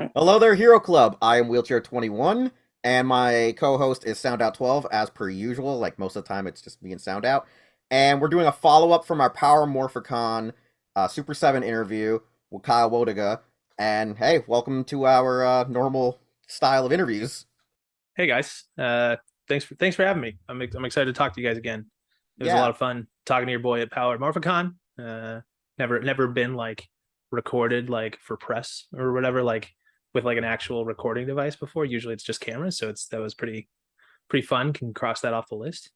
Hello there, Hero Club. I am Wheelchair21, and my co-host is Soundout12, as per usual. Like most of the time, it's just me and Soundout. And we're doing a follow-up from our Power Morphicon Super 7 interview with Kyle Wlodyga. And hey, welcome to our normal style of interviews. Hey guys, thanks for having me. I'm excited to talk to you guys again. It was a lot Yeah, of fun talking to your boy at Power Morphicon. Never been like recorded like for press or whatever, like with like an actual recording device before. Usually it's just cameras, so that was pretty fun. Can cross that off the list.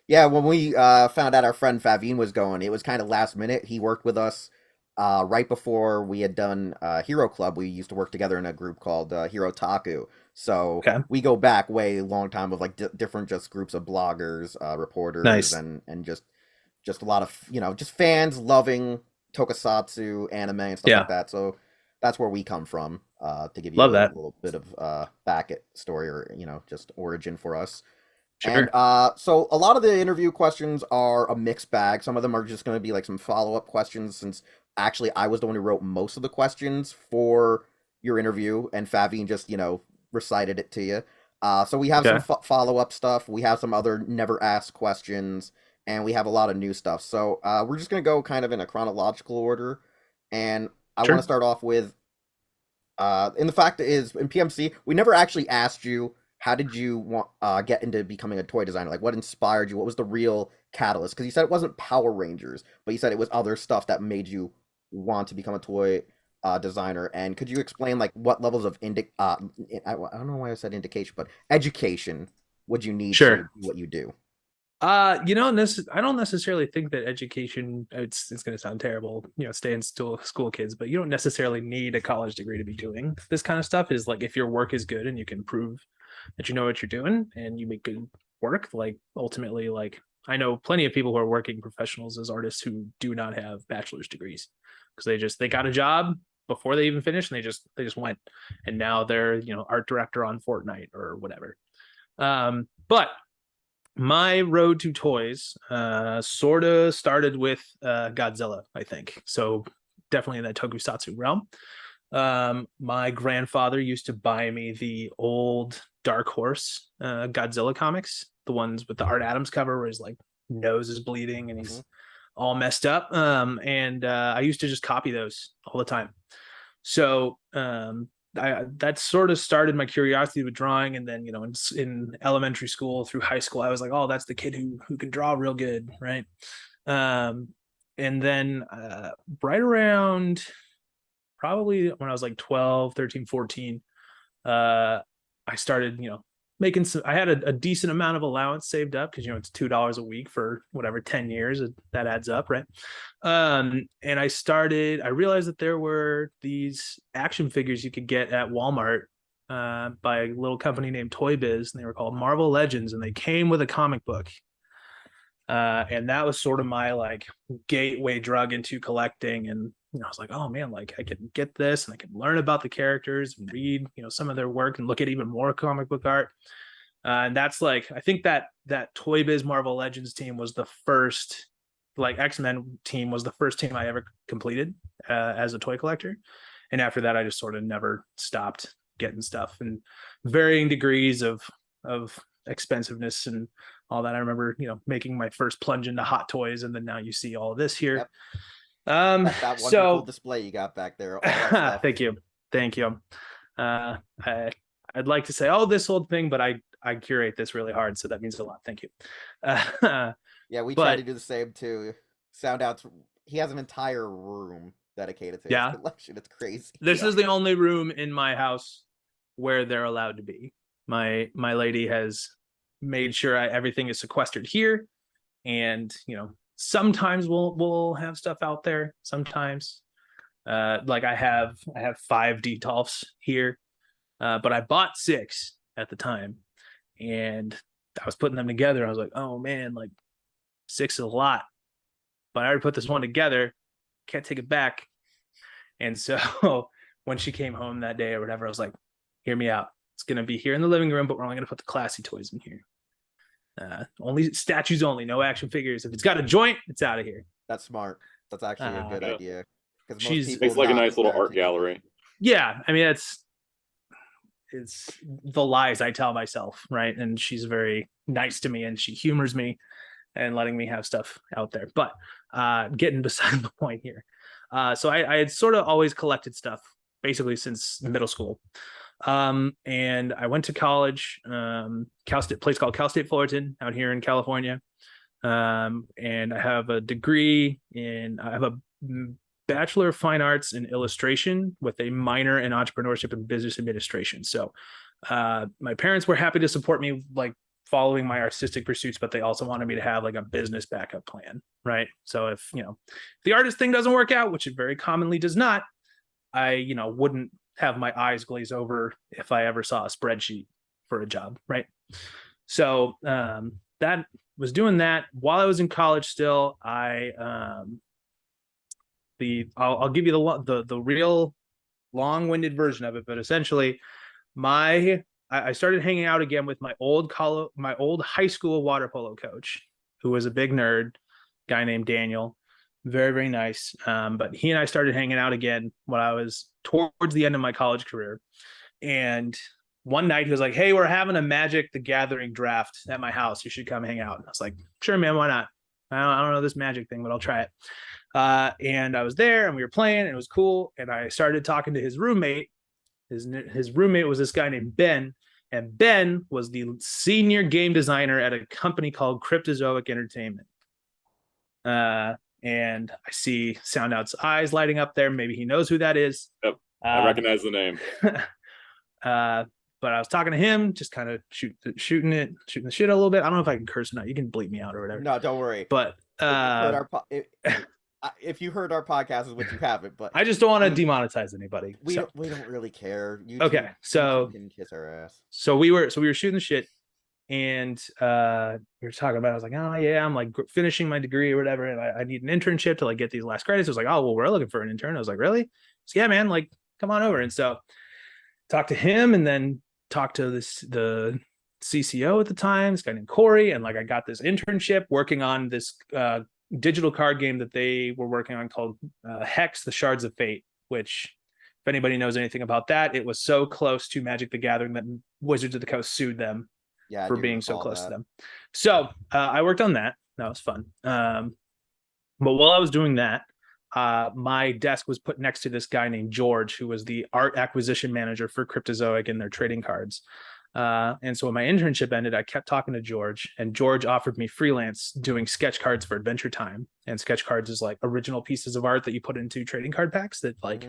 yeah. When we found out our friend Favine was going, it was kind of last minute. He worked with us right before we had done Hero Club. We used to work together in a group called Hero Taku. So Okay, we go back way long time of like different just groups of bloggers, reporters, nice. and just a lot of just fans loving Tokusatsu anime and stuff like Yeah, that. So that's where we come from. To give you love a that. little bit of back story or just origin for us. And Sure. so a lot of the interview questions are a mixed bag. Some of them are just going to be like some follow-up questions, since actually I was the one who wrote most of the questions for your interview, and Favine just, recited it to you. So we have some Okay. follow-up stuff. We have some other never asked questions, and we have a lot of new stuff. So we're just going to go kind of in a chronological order. And I want to Sure. start off with and the fact is, in PMC, we never actually asked you how did you want get into becoming a toy designer? Like, what inspired you? What was the real catalyst? Because you said it wasn't Power Rangers, but you said it was other stuff that made you want to become a toy designer. And could you explain like what levels of I don't know why I said indication, but education would you need to do Sure. what you do? I don't necessarily think that education, it's going to sound terrible, stay in school kids, but you don't necessarily need a college degree to be doing this kind of stuff. Is like if your work is good and you can prove that you know what you're doing and you make good work, like ultimately, like I know plenty of people who are working professionals as artists who do not have bachelor's degrees because they got a job before they even finished and they just went, and now they're art director on Fortnite or whatever. But my road to toys sort of started with Godzilla, I think. So definitely in that Tokusatsu realm. My grandfather used to buy me the old Dark Horse Godzilla comics, the ones with the Art Adams cover where his like nose is bleeding and Hmm. he's all messed up. And I used to just copy those all the time. So that sort of started my curiosity with drawing, and then in elementary school through high school, I was like, oh, that's the kid who can draw real good, right? Um, and then right around probably when I was like 12, 13, 14, I started, making some, I had a decent amount of allowance saved up because, it's $2 a week for whatever, 10 years. That adds up, right? And I realized that there were these action figures you could get at Walmart by a little company named Toy Biz, and they were called Marvel Legends, and they came with a comic book. And that was sort of my like gateway drug into collecting. And I was like, oh man, like I can get this and I can learn about the characters and read, some of their work and look at even more comic book art. And that's like, I think that Toy Biz Marvel Legends team was the first, like X-Men team was the first team I ever completed as a toy collector. And after that, I just sort of never stopped getting stuff and varying degrees of expensiveness and all that. I remember, making my first plunge into Hot Toys, and then now you see all of this here. Yep, that wonderful So display you got back there, all that stuff. thank you, thank you. Uh, I I'd like to say, oh, this old thing, but I curate this really hard, so that means a lot. Thank you. Yeah, we try to But do the same too. Sound out. He has an entire room dedicated to his yeah, collection. It's crazy. this Yeah. is the only room in my house where they're allowed to be. My lady has made sure everything is sequestered here, and sometimes we'll have stuff out there. Sometimes, like I have 5 Detolfs here, but I bought 6 at the time, and I was putting them together. I was like, oh man, like 6 is a lot, but I already put this one together. Can't take it back. And so when she came home that day or whatever, I was like, hear me out. It's gonna be here in the living room, but we're only gonna put the classy toys in here. Only statues only, no action figures. If it's got a joint, it's out of here. That's smart. That's actually a Uh, good Yeah, idea because most she's people makes like a not nice little art actually. gallery. yeah, I mean, it's the lies I tell myself, right? And she's very nice to me, and she humors me and letting me have stuff out there. But getting beside the point here. So I had sort of always collected stuff basically since middle school. And I went to college, Cal State, place called Cal State Fullerton out here in California. And I have a degree I have a Bachelor of Fine Arts in illustration with a minor in entrepreneurship and business administration. So my parents were happy to support me like following my artistic pursuits, but they also wanted me to have like a business backup plan, right? So if the artist thing doesn't work out, which it very commonly does not, I wouldn't have my eyes glaze over if I ever saw a spreadsheet for a job, right? So that was doing that while I was in college. Still, I'll give you the real long-winded version of it, but essentially, I started hanging out again with my old high school water polo coach, who was a big nerd, guy named Daniel, very very nice. But he and I started hanging out again when I was towards the end of my college career, and one night he was like, "Hey, we're having a Magic the Gathering draft at my house. You should come hang out." And I was like, "Sure, man, why not? I don't know this Magic thing, but I'll try it." And I was there and we were playing and it was cool. And I started talking to his roommate. His roommate was this guy named Ben. And Ben was the senior game designer at a company called Cryptozoic Entertainment. And I see Soundout's eyes lighting up there. Maybe he knows who that is. Yep, I recognize the name. But I was talking to him, just kind of shooting the shit a little bit. I don't know if I can curse or not. You can bleep me out or whatever. No, don't worry. But if you heard our podcast, is what you haven't. But I just don't want to demonetize anybody. We don't really care. Okay, so you can kiss our ass. So we were shooting the shit, and we were talking about it. I was like, oh yeah, I'm like finishing my degree or whatever, and I need an internship to like get these last credits. I was like, oh well, we're looking for an intern. I was like, really? So yeah, man, like come on over. And so talked to him, and then talked to the CCO at the time, this guy named Corey, and like I got this internship working on this digital card game that they were working on called Hex: The Shards of Fate, which if anybody knows anything about that, it was so close to Magic the Gathering that Wizards of the Coast sued them for being so close to them. So I worked on that. That was fun. But while I was doing that, my desk was put next to this guy named George, who was the art acquisition manager for Cryptozoic and their trading cards. And so when my internship ended, I kept talking to George, and George offered me freelance doing sketch cards for Adventure Time. And sketch cards is like original pieces of art that you put into trading card packs that like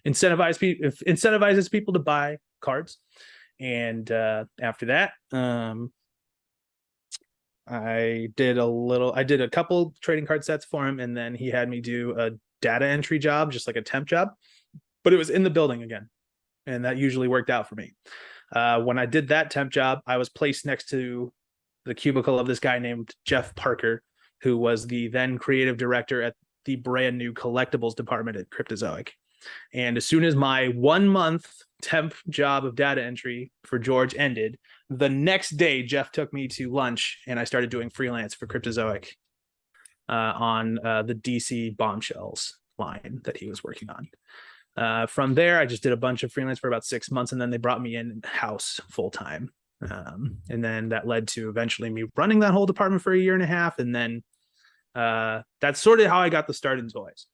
incentivizes people to buy cards. And after that, I did a couple trading card sets for him, and then he had me do a data entry job, just like a temp job, but it was in the building again, and that usually worked out for me. When I did that temp job, I was placed next to the cubicle of this guy named Jeff Parker, who was the then creative director at the brand new collectibles department at Cryptozoic. And as soon as my 1 month temp job of data entry for George ended, the next day Jeff took me to lunch and I started doing freelance for Cryptozoic on the DC Bombshells line that he was working on. From there, I just did a bunch of freelance for about 6 months, and then they brought me in house full time. And then that led to eventually me running that whole department for a year and a half. And then that's sort of how I got the start in toys.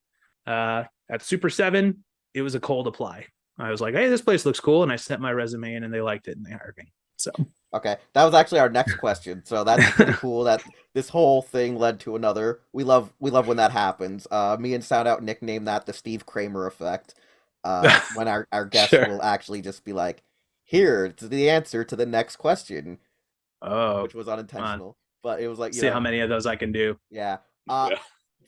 At Super7, it was a cold apply. I was like, hey, this place looks cool. And I sent my resume in and they liked it and they hired me. So, okay. That was actually our next question. So that's pretty cool that this whole thing led to another. We love when that happens. Me and Soundout nicknamed that the Steve Kramer effect. When our guest will actually just be like, here's the answer to the next question. Oh, which was unintentional. But it was like, see how many of those I can do. Yeah.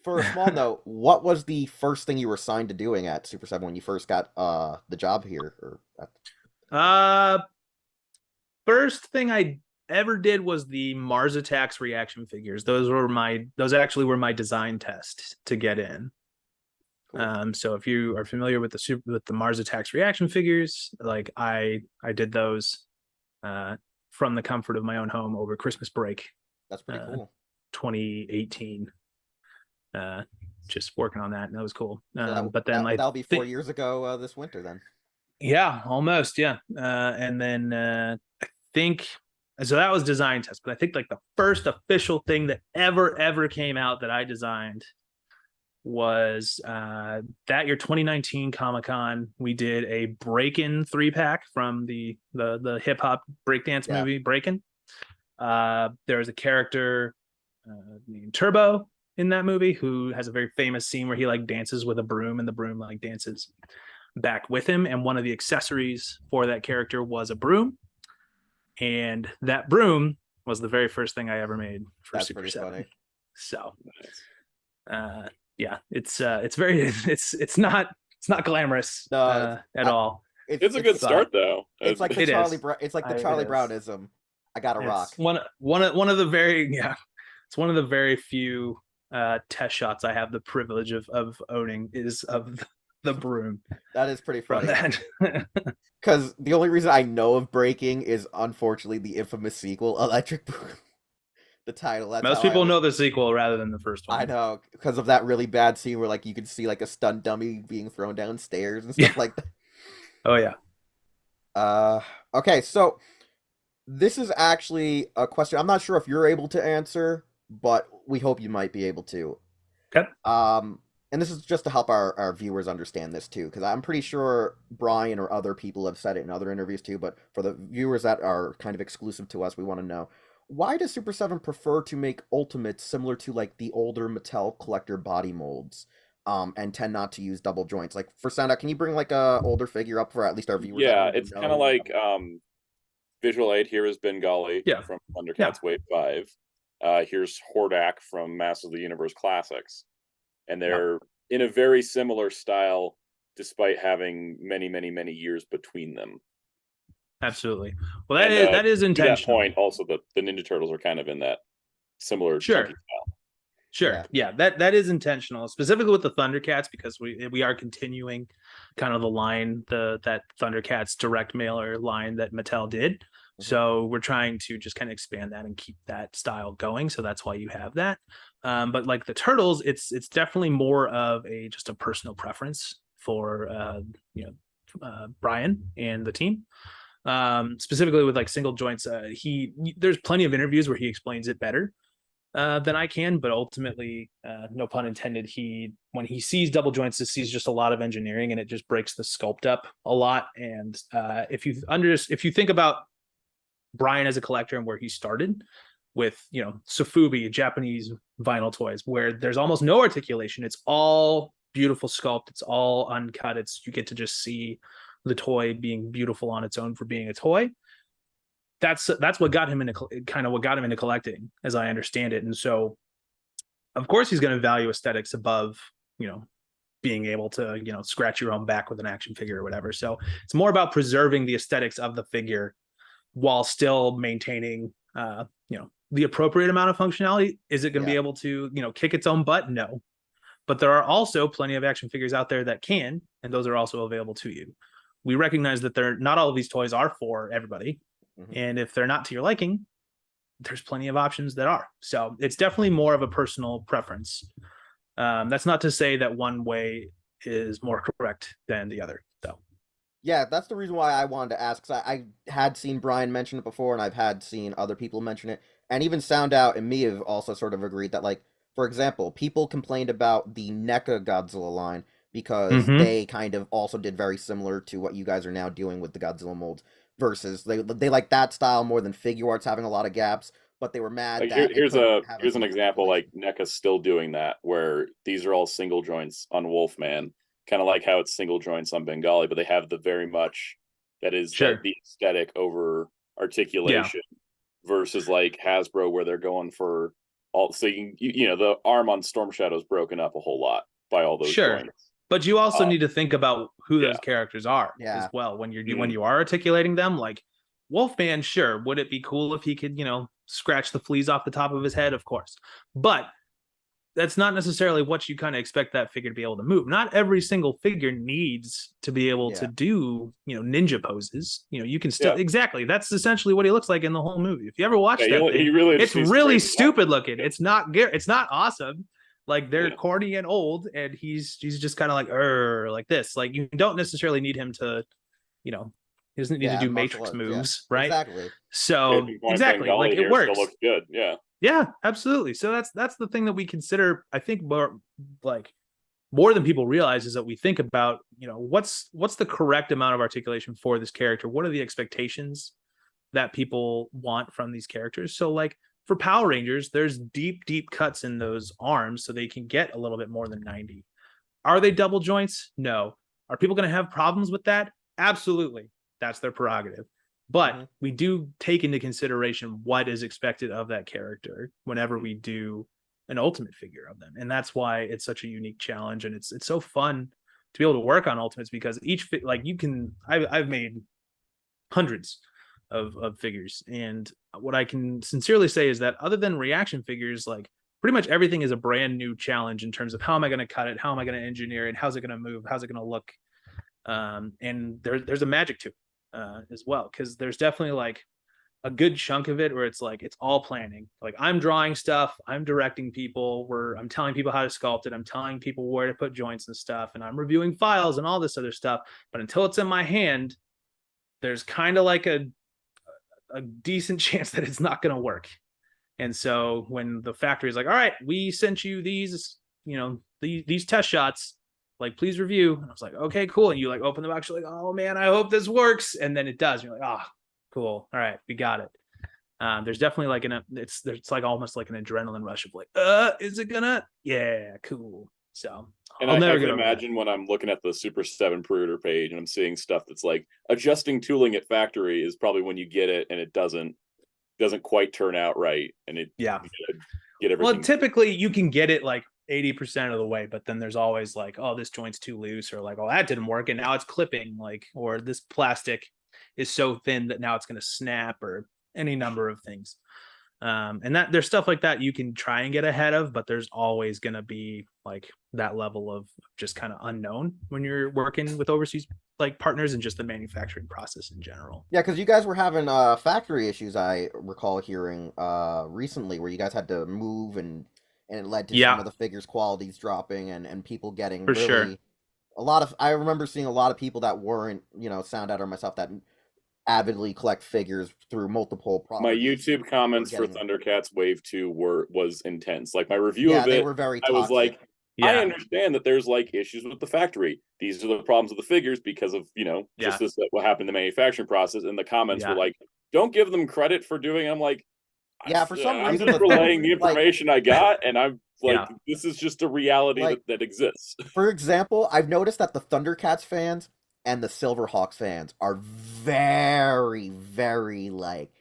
For a small note, what was the first thing you were assigned to doing at Super7 when you first got the job here? First thing I ever did was the Mars Attacks reaction figures. Those actually were my design test to get in. Cool. So if you are familiar with the Mars Attacks reaction figures, like I did those from the comfort of my own home over Christmas break. That's pretty cool. 2018. Just working on that, and that was cool. So but then that'll be 4 years ago this winter then. Yeah, almost. Yeah. And then I think so that was design test, but I think like the first official thing that ever came out that I designed was that year 2019 Comic-Con. We did a Breakin' 3-pack from the hip hop breakdance movie Breakin'. There was a character named Turbo in that movie who has a very famous scene where he like dances with a broom and the broom like dances back with him, and one of the accessories for that character was a broom, and that broom was the very first thing I ever made for That's Super pretty 7. funny. So yeah, it's very it's not glamorous at all. It's a good start though. It's like the Charlie Brownism. I got to rock. One of the very it's one of the very few test shots I have the privilege of owning is of the broom. That is pretty funny. Because the only reason I know of Breaking is unfortunately the infamous sequel, Electric Broom. The title. Most people know the sequel rather than the first one. I know, because of that really bad scene where like you can see like a stunt dummy being thrown downstairs and stuff like that. Oh yeah. Okay, so this is actually a question I'm not sure if you're able to answer, but we hope you might be able to. Okay. And this is just to help our viewers understand this too, because I'm pretty sure Brian or other people have said it in other interviews too, but for the viewers that are kind of exclusive to us, we want to know, why does Super 7 prefer to make Ultimates similar to like the older Mattel collector body molds, and tend not to use double joints? Like for Soundout, can you bring like a older figure up for at least our viewers? Yeah, it's kind of like visual aid here is Bengali from Thundercats Wave 5. Here's Hordak from Masters of the Universe Classics. And they're in a very similar style, despite having many years between them. Absolutely. Well, that is intentional. To that point, also the Ninja Turtles are kind of in that similar style. Sure. Yeah, that is intentional, specifically with the Thundercats, because we are continuing kind of the line, that Thundercats direct mailer line that Mattel did. So we're trying to just kind of expand that and keep that style going. So that's why you have that. But like the Turtles, it's definitely more of just a personal preference for Brian and the team. Specifically with like single joints, there's plenty of interviews where he explains it better than I can, but ultimately, no pun intended, when he sees double joints, he sees just a lot of engineering, and it just breaks the sculpt up a lot. And if you think about Brian as a collector and where he started with, Sofubi, Japanese vinyl toys, where there's almost no articulation, it's all beautiful sculpt, it's all uncut, you get to just see the toy being beautiful on its own for being a toy. That's what got him into collecting, as I understand it. And so of course he's going to value aesthetics above, being able to, scratch your own back with an action figure or whatever. So it's more about preserving the aesthetics of the figure while still maintaining, the appropriate amount of functionality. Is it going to be able to, kick its own butt? No. But there are also plenty of action figures out there that can, and those are also available to you. We recognize that not all of these toys are for everybody. Mm-hmm. And if they're not to your liking, there's plenty of options that are. So it's definitely more of a personal preference. That's not to say that one way is more correct than the other, though. Yeah, that's the reason why I wanted to ask, because I had seen Brian mention it before, and I've had seen other people mention it, and even Soundout and me have also sort of agreed that, like, for example, people complained about the NECA Godzilla line because they kind of also did very similar to what you guys are now doing with the Godzilla molds, versus they like that style more than figure arts having a lot of gaps, but they were mad. Like, here's an example, like NECA's still doing that, where these are all single joints on Wolfman, kind of like how it's single joints on Bengali, but they have the very much that is the aesthetic over articulation versus like Hasbro, where they're going for all. So the arm on Storm Shadow's broken up a whole lot by all those joints. But you also need to think about who those characters are as well when you are articulating them. Like Wolfman, sure, would it be cool if he could, scratch the fleas off the top of his head? Of course, but that's not necessarily what you kind of expect that figure to be able to move. Not every single figure needs to be able to do, ninja poses. You can still exactly. That's essentially what he looks like in the whole movie. If you ever watch that thing, it's really stupid looking. It's not awesome. Like they're corny and old, and he's just kind of like this. Like you don't necessarily need him to you know, he doesn't need to do matrix moves, right? Exactly. So exactly, Bengali like it here works. Still looks good. Yeah. Yeah, absolutely. So that's the thing that we consider, I think, more than people realize, is that we think about, what's the correct amount of articulation for this character? What are the expectations that people want from these characters? So like for Power Rangers, there's deep cuts in those arms so they can get a little bit more than 90. Are they double joints? No. Are people going to have problems with that? Absolutely. That's their prerogative. But we do take into consideration what is expected of that character whenever we do an ultimate figure of them. And that's why it's such a unique challenge. And it's so fun to be able to work on ultimates, because I've made hundreds of figures. And what I can sincerely say is that other than reaction figures, like pretty much everything is a brand new challenge in terms of how am I going to cut it? How am I going to engineer it? How's it going to move? How's it going to look? And there's a magic to it as well, because there's definitely like a good chunk of it where it's like it's all planning. Like I'm drawing stuff, I'm directing people, I'm telling people how to sculpt it, I'm telling people where to put joints and stuff, and I'm reviewing files and all this other stuff. But until it's in my hand, there's kind of like a decent chance that it's not going to work. And so when the factory is like, all right, we sent you these, these test shots, like, please review. And I was like, okay, cool. And you like open the box, you're like, oh man, I hope this works. And then it does. You're like, ah, oh, cool. All right, we got it. There's definitely like it's like almost like an adrenaline rush of like, is it gonna? Yeah, cool. So and I can imagine when I'm looking at the Super 7 pre-order page and I'm seeing stuff that's like adjusting tooling at factory is probably when you get it and it doesn't quite turn out right. And get everything. Well, typically you can get it like 80% of the way, but then there's always like, oh, this joint's too loose, or like, oh, that didn't work and now it's clipping, like, or this plastic is so thin that now it's going to snap, or any number of things. And that there's stuff like that you can try and get ahead of, but there's always going to be like that level of just kind of unknown when you're working with overseas like partners and just the manufacturing process in general. Yeah, because you guys were having factory issues, I recall hearing recently, where you guys had to move and it led to some of the figures qualities dropping and people getting a lot of, I remember seeing a lot of people that weren't, Soundout or myself, that avidly collect figures through multiple properties. My YouTube comments for Thundercats Wave 2 was intense. Like my review of it, they were very toxic. I was like, I understand that there's like issues with the factory. These are the problems with the figures because of, just this, what happened in the manufacturing process. And the comments were like, don't give them credit for doing it. I'm like, for some reason, I'm just relaying the information I got, and I'm like, this is just a reality that exists. For example, I've noticed that the Thundercats fans and the Silverhawks fans are very, very like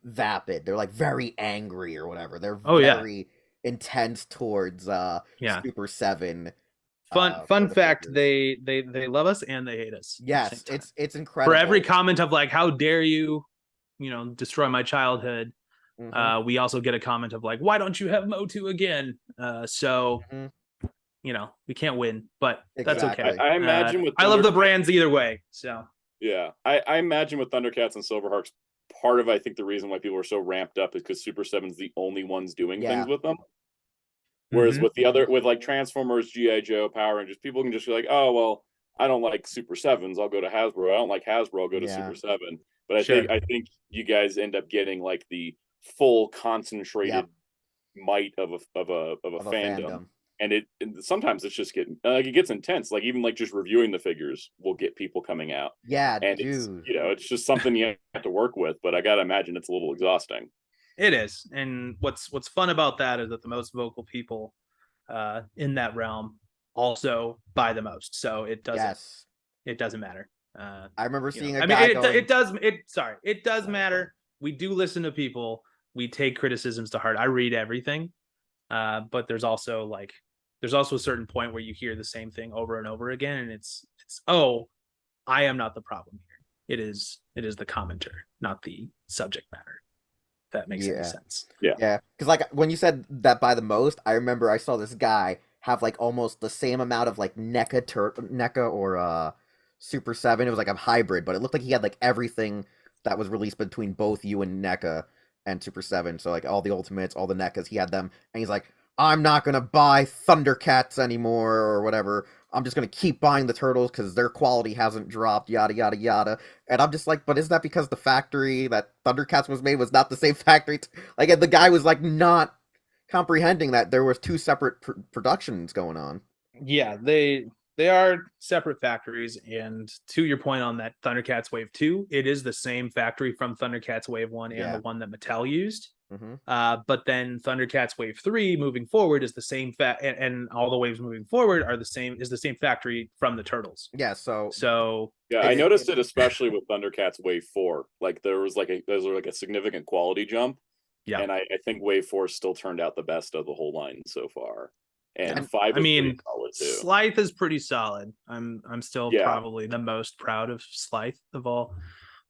vapid. They're like very angry or whatever. They're very intense towards Super 7. Fun fact, they love us and they hate us. Yes, it's incredible. For every comment of like, how dare you, destroy my childhood, we also get a comment of like, why don't you have Motu again? We can't win, but that's okay. I imagine I love the brands either way. So yeah, I imagine with Thundercats and Silverhawks, part of I think the reason why people are so ramped up is because Super 7's the only ones doing things with them. Whereas with the other, with like Transformers, G.I. Joe, Power Rangers, people can just be like, oh well, I don't like Super 7's, I'll go to Hasbro. I don't like Hasbro, I'll go to Super 7. But I think you guys end up getting like the full concentrated might of a fandom. And sometimes it's just getting it gets intense. Like even like just reviewing the figures will get people coming out. Yeah, and it's just something you have to work with. But I gotta imagine it's a little exhausting. It is, and what's fun about that is that the most vocal people in that realm also buy the most. So it doesn't matter. I remember seeing a guy it does matter. We do listen to people. We take criticisms to heart. I read everything, but there's also a certain point where you hear the same thing over and over again, and it's I am not the problem here. It is the commenter, not the subject matter. If that makes any sense. Yeah. Because like when you said that by the most, I remember I saw this guy have like almost the same amount of like NECA or Super 7. It was like a hybrid, but it looked like he had like everything that was released between both you and NECA and Super 7. So like all the Ultimates, all the NECAs, he had them, and he's like, I'm not gonna buy Thundercats anymore or whatever. I'm just gonna keep buying the turtles because their quality hasn't dropped, yada yada yada. And I'm just like, but is that because the factory that Thundercats was made was not the same factory? Like, and the guy was like not comprehending that there was two separate productions going on. Yeah, they are separate factories, and to your point on that Thundercats Wave 2, it is the same factory from Thundercats Wave 1 and the one that Mattel used. But then Thundercats Wave 3 moving forward is the same and all the waves moving forward are the same factory from the Turtles. Yeah, so yeah, I noticed it especially with Thundercats Wave 4. Like there was like a significant quality jump. Yeah. And I think Wave 4 still turned out the best of the whole line so far. And 5 is pretty solid too. Slythe is pretty solid. I'm still probably the most proud of Slythe of all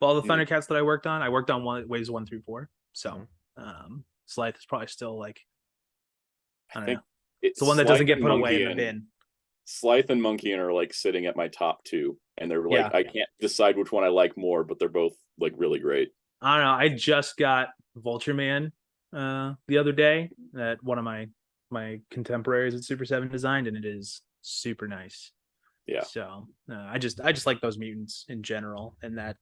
the Thundercats that I worked on. I worked on waves 1 through 4. So Slythe is probably still like, I don't know. It's the one that doesn't get put away in the bin. Slythe and Monkey are like sitting at my top 2, and they're like, I can't decide which one I like more, but they're both like really great. I don't know. I just got Ultraman the other day that one of my contemporaries at Super7 designed, and it is super nice. Yeah. So I just like those mutants in general, and that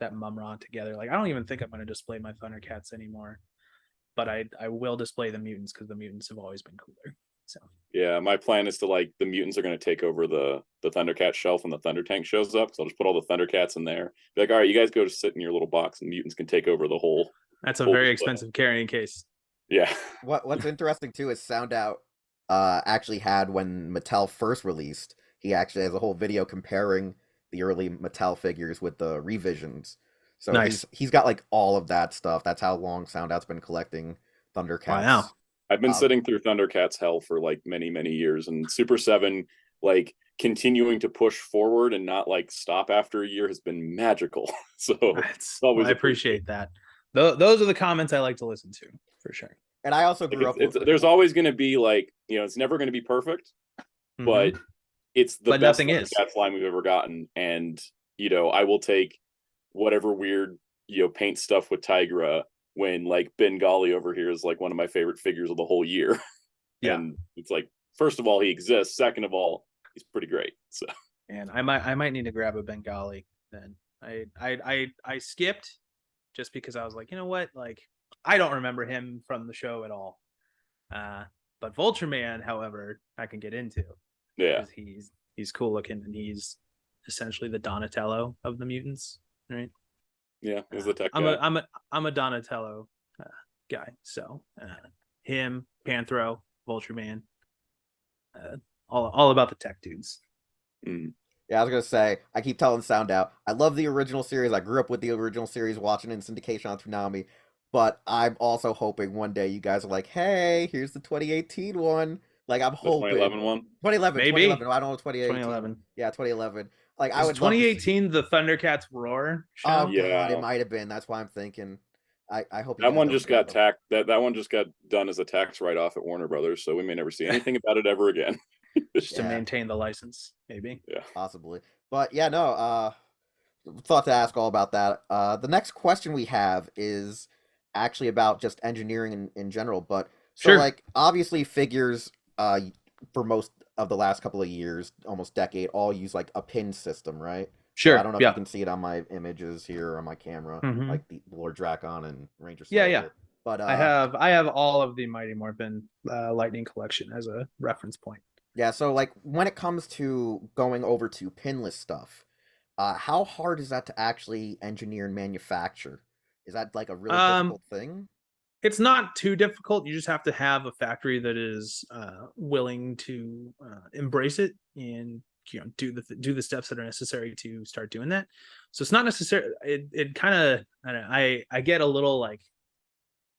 Mumra together. Like, I don't even think I'm going to display my Thundercats anymore, but I will display the mutants because the mutants have always been cooler. So yeah, my plan is to like the mutants are going to take over the Thundercat shelf when the Thunder Tank shows up. So I'll just put all the Thundercats in there. Be like, all right, you guys go to sit in your little box, and mutants can take over the whole. That's a very expensive carrying case. Yeah. What's interesting too is Soundout actually had, when Mattel first released, he actually has a whole video comparing the early Mattel figures with the revisions. So nice. he's got like all of that stuff. That's how long Soundout's been collecting Thundercats. Wow. I've been sitting through Thundercats hell for like many, many years, and Super 7 like continuing to push forward and not like stop after a year has been magical. So I appreciate that. Those are the comments I like to listen to, for sure. And I also grew up with... There's always going to be like, it's never going to be perfect, but it's the best Thundercats line we've ever gotten. And, I will take whatever weird, paint stuff with Tigra when like Bengali over here is like one of my favorite figures of the whole year. Yeah. And it's like, first of all, he exists. Second of all, he's pretty great. So, and I might need to grab a Bengali then. I skipped just because I was like, you know what? Like, I don't remember him from the show at all. But Ultraman, however, I can get into. Yeah. He's cool looking, and he's essentially the Donatello of the mutants, right? Yeah, he's the tech guy. I'm a Donatello guy. So him, Panthro, Ultraman, all about the tech dudes. Yeah, I was gonna say, I keep telling Soundout, I love the original series. I grew up with the original series, watching it in syndication on Toonami. But I'm also hoping one day you guys are like, hey, here's the 2018 one. Like, I'm hoping. 2011 one? 2011. Maybe. 2011. I don't know, 2018. 2011. Yeah, 2011. Like, I would 2018 the Thundercats Roar show? Oh, yeah. God, it might have been. That's why I'm thinking. I hope that one just got that one just got done as a tax write-off at Warner Brothers, so we may never see anything about it ever again. Just to maintain the license, maybe. Yeah. Possibly. But yeah, no, thought to ask all about that. The next question we have is actually about just engineering in general. But so like, obviously figures for most of the last couple of years, almost decade, all use like a pin system, right? Sure. I don't know if you can see it on my images here on my camera, like the Lord Drakon and Ranger Slayer. Yeah. But I have all of the Mighty Morphin Lightning collection as a reference point. Yeah, so like when it comes to going over to pinless stuff, how hard is that to actually engineer and manufacture? Is that like a really difficult thing? It's not too difficult. You just have to have a factory that is willing to embrace it and do the steps that are necessary to start doing that. So it's not necessary. It kind of, I get a little like,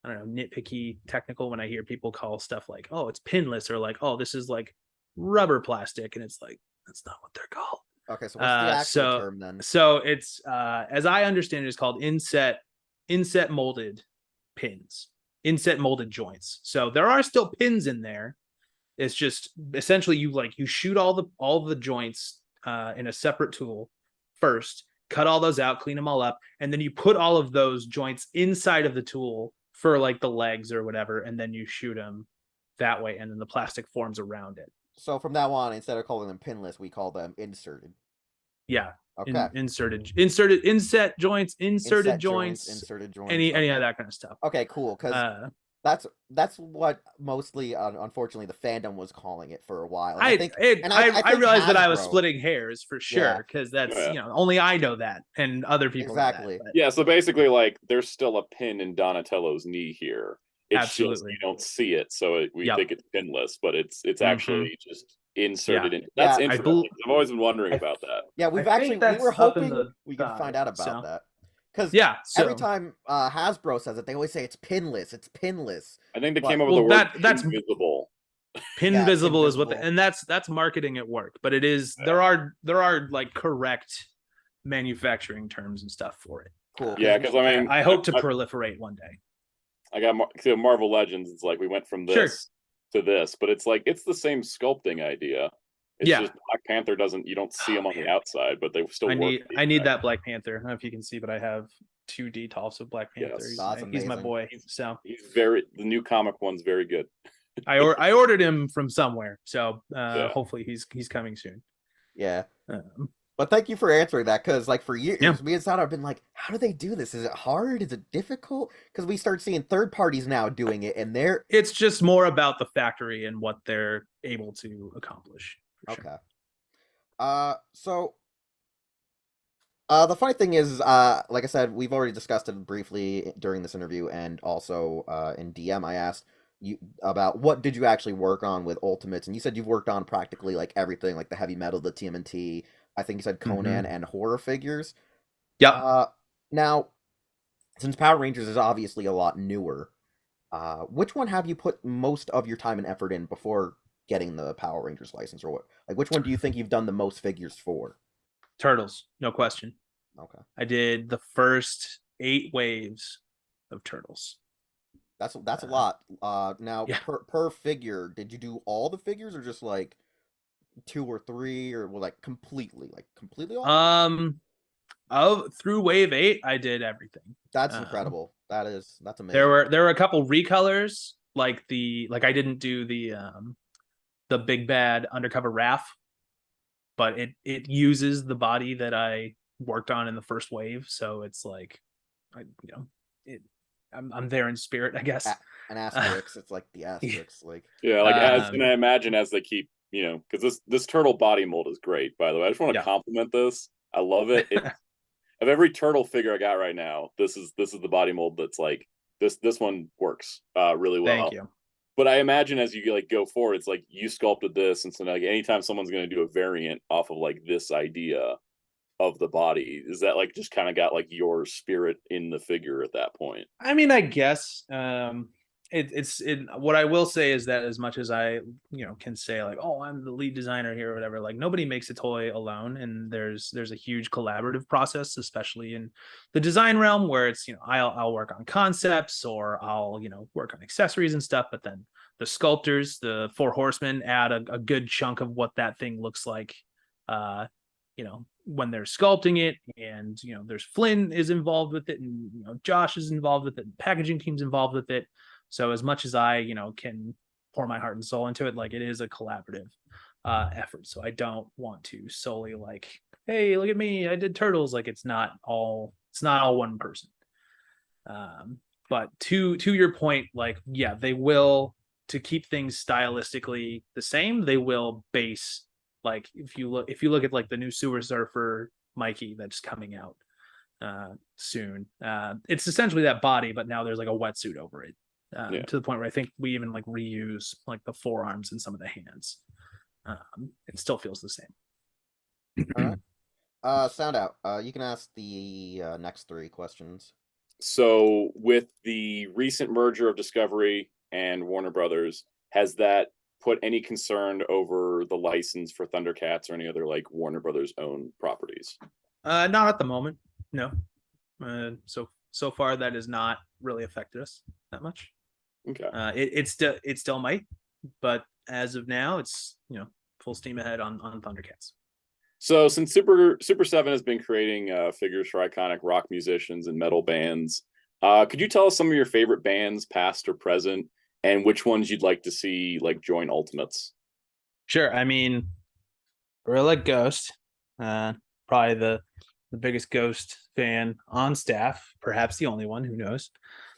I don't know, nitpicky technical when I hear people call stuff like, oh, it's pinless, or like, oh, this is like rubber plastic, and it's like, that's not what they're called. Okay, so what's the actual term then? So it's as I understand it, it's called inset molded pins, inset molded joints. So there are still pins in there. It's just essentially you shoot all the joints in a separate tool first, cut all those out, clean them all up, and then you put all of those joints inside of the tool for like the legs or whatever, and then you shoot them that way, and then the plastic forms around it. So from now on, instead of calling them pinless, we call them inserted. Yeah. Okay. Inset joints, inserted joints, inserted joints. any of that kind of stuff. Okay, cool. Because that's what mostly, unfortunately, the fandom was calling it for a while. And I realized that I was Hasbro- splitting hairs for sure, because that's only I know that, and other people exactly. know that, yeah, so basically, like, there's still a pin in Donatello's knee here. It's absolutely. just you don't see it, so we think it's pinless, but it's actually just inserted in. Yeah, That's interesting. I've always been wondering about that. Yeah, we were hoping we could find out about that. Because every time Hasbro says it, they always say it's pinless. It's pinless. I think they came up with the word that's invisible. Pin visible is what, and that's marketing at work. But it is there are like correct manufacturing terms and stuff for it. Cool. Yeah, because I hope to proliferate one day. I got Marvel Legends. It's like we went from this to this, but it's like it's the same sculpting idea. It's just Black Panther you don't see them on the outside, but they still work. I need that Black Panther. I don't know if you can see, but I have 2 detolfs of Black Panther. Yes. He's my boy. So the new comic one's very good. I ordered him from somewhere, so hopefully he's coming soon. Yeah. But thank you for answering that, because like for years, me and Soundout have been like, how do they do this? Is it hard? Is it difficult? Because we start seeing third parties now doing it, and it's just more about the factory and what they're able to accomplish. Okay. So the funny thing is, like I said, we've already discussed it briefly during this interview, and also in DM I asked you about what did you actually work on with Ultimates, and you said you've worked on practically like everything, like the heavy metal, the TMNT. I think you said Conan and horror figures. Yeah. Now, since Power Rangers is obviously a lot newer, which one have you put most of your time and effort in before getting the Power Rangers license, or what? Like, which one do you think you've done the most figures for? Turtles, no question. Okay. I did the first 8 waves of Turtles. That's a lot. Now per figure, did you do all the figures, or just like 2 or 3, or like completely all? Through wave 8 I did everything. That's incredible. That's amazing. There were a couple recolors, like I didn't do the big bad undercover Raph, but it uses the body that I worked on in the first wave, so it's like I'm there in spirit, I guess. An asterisk. It's like the asterisk, like and I imagine as they keep, because this turtle body mold is great. By the way, I just want to compliment this. I love it. Of every turtle figure I got right now, this is the body mold that's like this one works really well. Thank you. But I imagine as you like go forward, it's like you sculpted this, and so like anytime someone's going to do a variant off of like this idea of the body, is that like just kind of got like your spirit in the figure at that point? I mean, I guess what I will say is that as much as I can say like, oh, I'm the lead designer here or whatever, like nobody makes a toy alone, and there's a huge collaborative process, especially in the design realm, where it's I'll work on concepts, or I'll work on accessories and stuff, but then the sculptors, the 4 horsemen, add a good chunk of what that thing looks like when they're sculpting it, and there's Flynn is involved with it, and Josh is involved with it, and packaging team's involved with it. So as much as I, can pour my heart and soul into it, like it is a collaborative effort. So I don't want to solely like, hey, look at me, I did Turtles. Like it's not all one person. But to your point, like, yeah, they will, to keep things stylistically the same, they will base, like if you look at like the new Sewer Surfer Mikey that's coming out soon, it's essentially that body, but now there's like a wetsuit over it. To the point where I think we even like reuse like the forearms and some of the hands. It still feels the same. All right. Soundout, you can ask the next 3 questions. So with the recent merger of Discovery and Warner Brothers, has that put any concern over the license for Thundercats or any other like Warner Brothers owned properties? Not at the moment, no. So far that has not really affected us that much. Okay. It still might, but as of now, it's full steam ahead on Thundercats. So since Super 7 has been creating figures for iconic rock musicians and metal bands, could you tell us some of your favorite bands, past or present, and which ones you'd like to see like join Ultimates. Sure. I mean, really like Ghost. Probably the biggest Ghost fan on staff, perhaps the only one, who knows.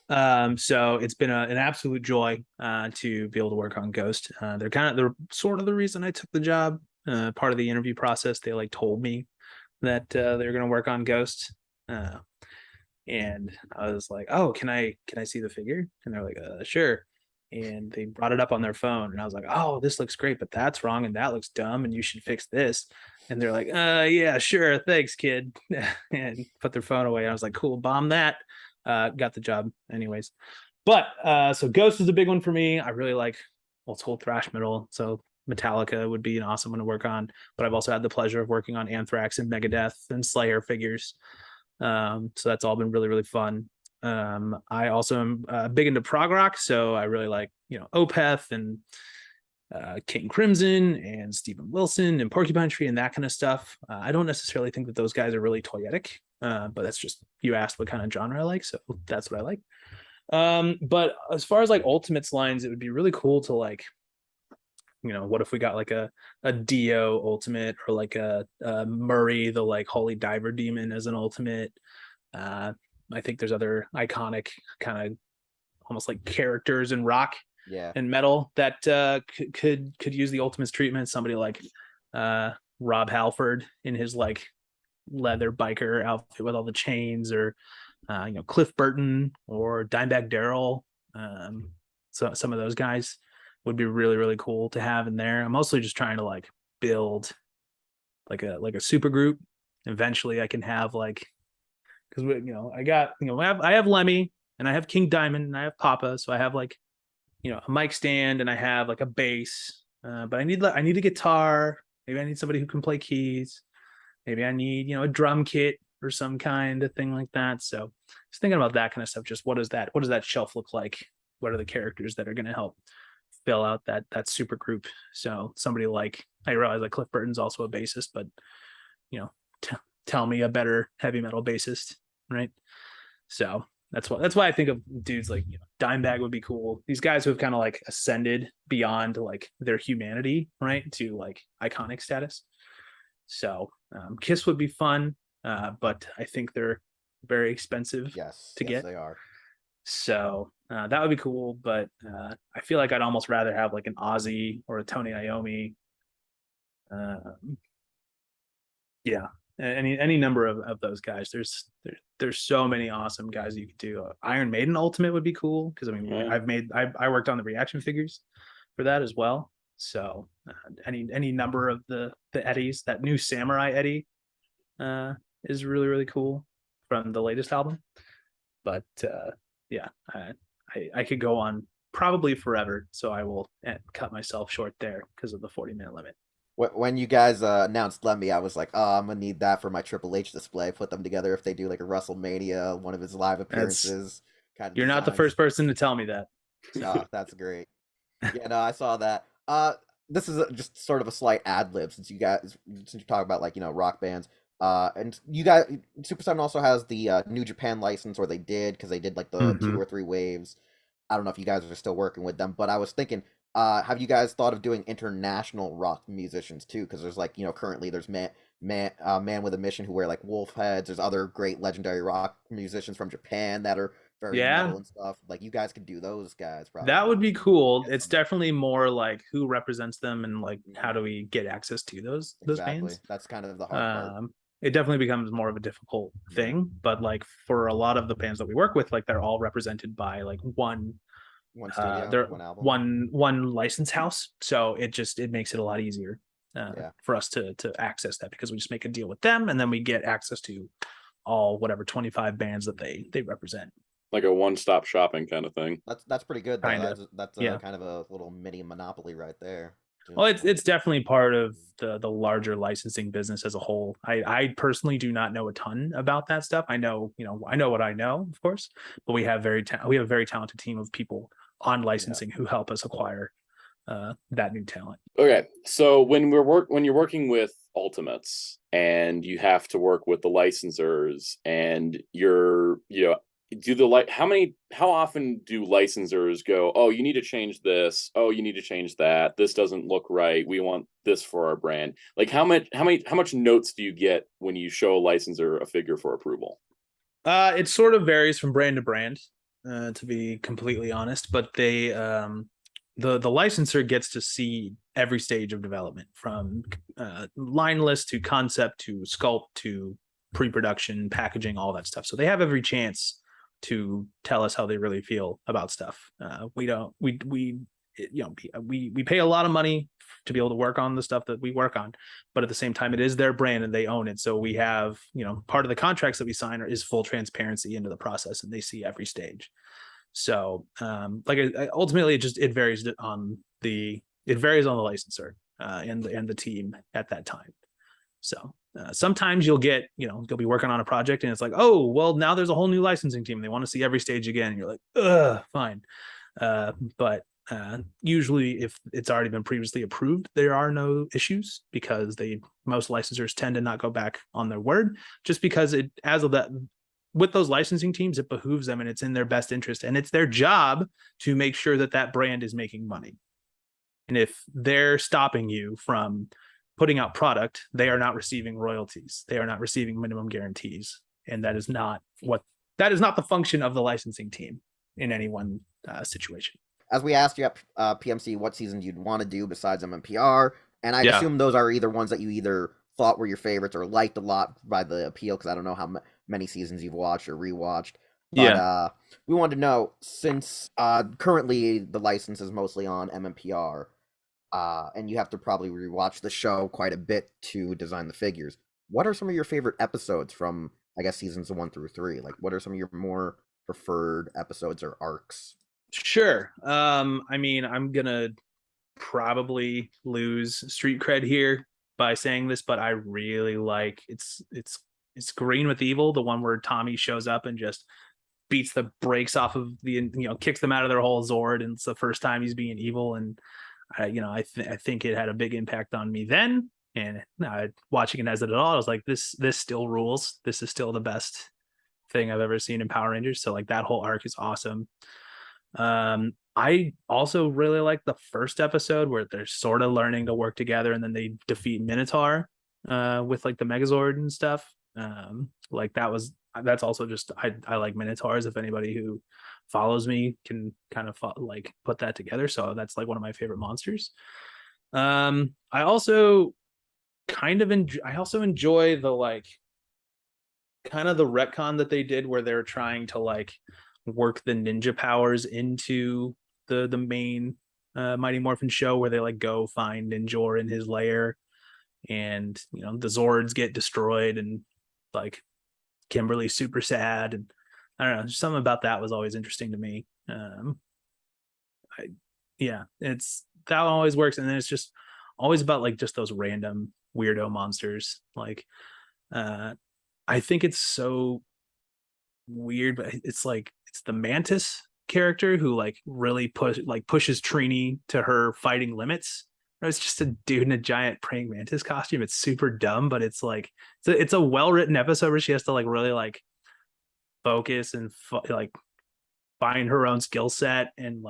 So it's been an absolute joy to be able to work on Ghost. They're sort of the reason I took the job. Part of the interview process, they like told me that they were going to work on Ghost, and I was like, "Oh, can I see the figure?" And they're like, "Sure." And they brought it up on their phone, and I was like, "Oh, this looks great, but that's wrong, and that looks dumb, and you should fix this." And they're like, yeah, sure, thanks, kid," and put their phone away. And I was like, "Cool, bomb that." Got the job anyways. But so Ghost is a big one for me. I really like old school thrash metal, so Metallica would be an awesome one to work on. But I've also had the pleasure of working on Anthrax and Megadeth and Slayer figures. So that's all been really, really fun. I also am big into prog rock, so I really like, Opeth and King Crimson and Steven Wilson and Porcupine Tree and that kind of stuff. I don't necessarily think that those guys are really toyetic, but that's just, you asked what kind of genre I like, so that's what I like. But as far as like Ultimates lines, it would be really cool to like, what if we got like a Dio Ultimate, or like a Murray, the like Holy Diver Demon, as an Ultimate. I think there's other iconic kind of almost like characters in rock and metal that could use the Ultimates treatment. Somebody like Rob Halford in his like leather biker outfit with all the chains, or Cliff Burton or Dimebag Darrell. So some of those guys would be really, really cool to have in there. I'm mostly just trying to like build like a super group. Eventually I can have like, because I have Lemmy, and I have King Diamond, and I have Papa, so I have like a mic stand, and I have like a bass, but I need a guitar. Maybe I need somebody who can play keys. Maybe I need a drum kit or some kind of thing like that. So just thinking about that kind of stuff. Just what does that shelf look like? What are the characters that are going to help fill out that super group? So somebody like, I realize like Cliff Burton's also a bassist, but tell me a better heavy metal bassist, right? So that's why I think of dudes like Dimebag would be cool. These guys who have kind of like ascended beyond like their humanity, right, to like iconic status. So Kiss would be fun, but I think they're very expensive to get. They are. So that would be cool, but I feel like I'd almost rather have like an Ozzy or a Tony Iommi. Yeah, any number of those guys. There's so many awesome guys you could do. Iron Maiden Ultimate would be cool, because I mean I worked on the reaction figures for that as well. So any number of the Eddies. That new Samurai Eddie is really, really cool from the latest album. But yeah, I could go on probably forever, so I will cut myself short there because of the 40-minute limit. When you guys announced Lemmy, I was like, oh, I'm gonna need that for my Triple H display. Put them together if they do like a WrestleMania, one of his live appearances. You're not the first person to tell me that. Oh, that's great. Yeah, no, I saw that. This is just sort of a slight ad lib, since you talk about like rock bands. And you guys, Super7 also has the New Japan license, or they did, because they did like the 2 or 3 waves. I don't know if you guys are still working with them, but I was thinking, have you guys thought of doing international rock musicians too? Because there's like currently there's Man with a Mission, who wear like wolf heads. There's other great legendary rock musicians from Japan that are very metal and stuff. Like you guys could do those guys probably. That would be cool. It's definitely more like who represents them, and like how do we get access to those bands? That's kind of the hard part. It definitely becomes more of a difficult thing, but like for a lot of the bands that we work with, like they're all represented by like one studio, one album, one license house. So it makes it a lot easier for us to access that, because we just make a deal with them, and then we get access to all whatever 25 bands that they represent. Like a one-stop shopping kind of thing. That's pretty good though. That's kind of a little mini monopoly right there. Well, it's definitely part of the larger licensing business as a whole. I personally do not know a ton about that stuff. I know what I know, of course, but we have a very talented team of people on licensing who help us acquire that new talent. Okay, so when you're working with Ultimates, and you have to work with the licensors, and you're how often do licensors go, oh, you need to change this, oh, you need to change that, this doesn't look right, we want this for our brand? Like how much notes do you get when you show a licensor a figure for approval? It sort of varies from brand to brand, to be completely honest. But the licensor gets to see every stage of development, from line list to concept to sculpt to pre-production, packaging, all that stuff. So they have every chance to tell us how they really feel about stuff. We don't we pay a lot of money to be able to work on the stuff that we work on, but at the same time it is their brand and they own it. So we have, part of the contracts that we sign is full transparency into the process, and they see every stage. So ultimately it varies on the licensor and the team at that time. So sometimes you'll be working on a project and it's like, oh, well, now there's a whole new licensing team. They want to see every stage again. And you're like, ugh, fine. But usually if it's already been previously approved, there are no issues, because most licensors tend to not go back on their word, just because with those licensing teams, it behooves them and it's in their best interest, and it's their job to make sure that brand is making money. And if they're stopping you from putting out product, they are not receiving royalties. They are not receiving minimum guarantees. And that is not the function of the licensing team in any one situation. As we asked you at PMC what seasons you'd want to do besides MMPR, and I assume those are either ones that you either thought were your favorites or liked a lot by the appeal, because I don't know how many seasons you've watched or rewatched. But we wanted to know, since currently the license is mostly on MMPR, and you have to probably rewatch the show quite a bit to design the figures, what are some of your favorite episodes from, I guess, seasons 1 through 3? Like, what are some of your more preferred episodes or arcs? Sure. I mean, I'm gonna probably lose street cred here by saying this, but I really like it's Green with Evil, the one where Tommy shows up and just beats the brakes off of kicks them out of their whole Zord, and it's the first time he's being evil. And I think it had a big impact on me then, and watching it as an adult, I was like, this still rules. This is still the best thing I've ever seen in Power Rangers. So like that whole arc is awesome. I also really like the first episode where they're sort of learning to work together, and then they defeat Minotaur with like the Megazord and stuff. That's also just, I like Minotaurs. If anybody who follows me can kind of put that together, so that's like one of my favorite monsters. I also enjoy the kind of the retcon that they did, where they're trying to work the ninja powers into the main Mighty Morphin show, where they go find Ninjor in his lair, and the Zords get destroyed, and Kimberly's super sad, and I don't know, just something about that was always interesting to me. It's that always works, and then it's just always about just those random weirdo monsters. I think it's so weird, but it's the Mantis character who really pushes Trini to her fighting limits. It's just a dude in a giant praying mantis costume. It's super dumb, but it's it's a well-written episode where she has to really focus and find her own skill set and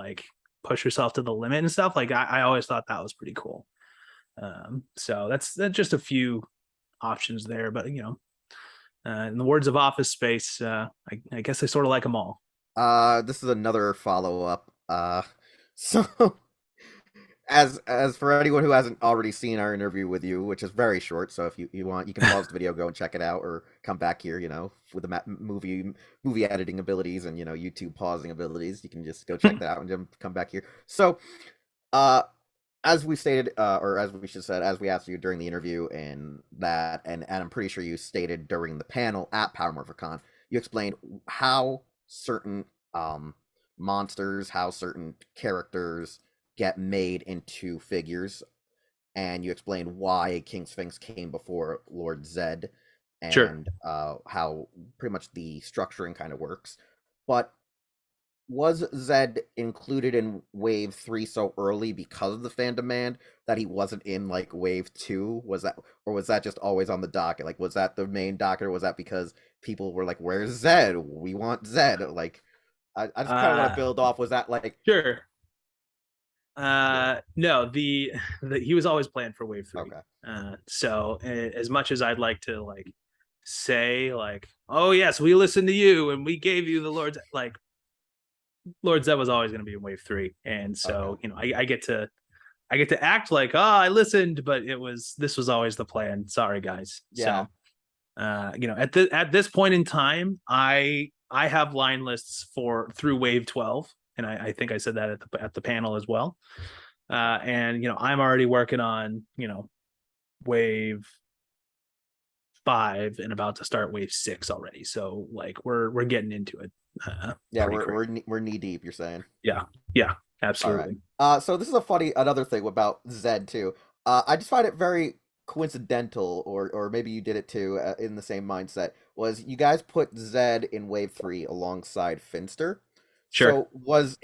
push herself to the limit and stuff. I always thought that was pretty cool. So that's just a few options there, but in the words of Office Space, I guess I sort of like them all. This is another follow-up. So as for anyone who hasn't already seen our interview with you, which is very short, so if you want, you can pause the video, go and check it out, or come back here, with the movie editing abilities and YouTube pausing abilities, you can just go check that out and then come back here. So, as we stated, or as we should have said, as we asked you during the interview, and I'm pretty sure you stated during the panel at Power Morphicon, you explained how certain monsters, how certain characters get made into figures, and you explained why King Sphinx came before Lord Zed, and Sure. How pretty much the structuring kind of works. But was Zed included in Wave 3 so early because of the fan demand that he wasn't in like Wave 2? Was that, or was that just always on the docket? Like, was that the main docket, or was that because people were like, "Where's Zed? We want Zed." Like, I just kind of want to build off. Was that like Sure. No, the he was always planned for Wave 3. okay? So as much as I'd like to like say like, oh yes, we listened to you and we gave you the Lord's, like Lord Zed was always going to be in Wave 3, and so Okay. you know I get to act like, oh, I listened, but this was always the plan. Sorry guys. Yeah. So you know, at this point in time, I have line lists through Wave 12, and I think I said that at the panel as well. And you know, I'm already working on, you know, Wave 5 and about to start Wave 6 already. So like we're getting into it. Yeah, we're knee deep. You're saying? Yeah, absolutely. All right. So this is another thing about Zed too. I just find it very coincidental, or maybe you did it too, in the same mindset. Was you guys put Zed in Wave 3 alongside Finster? Sure. So was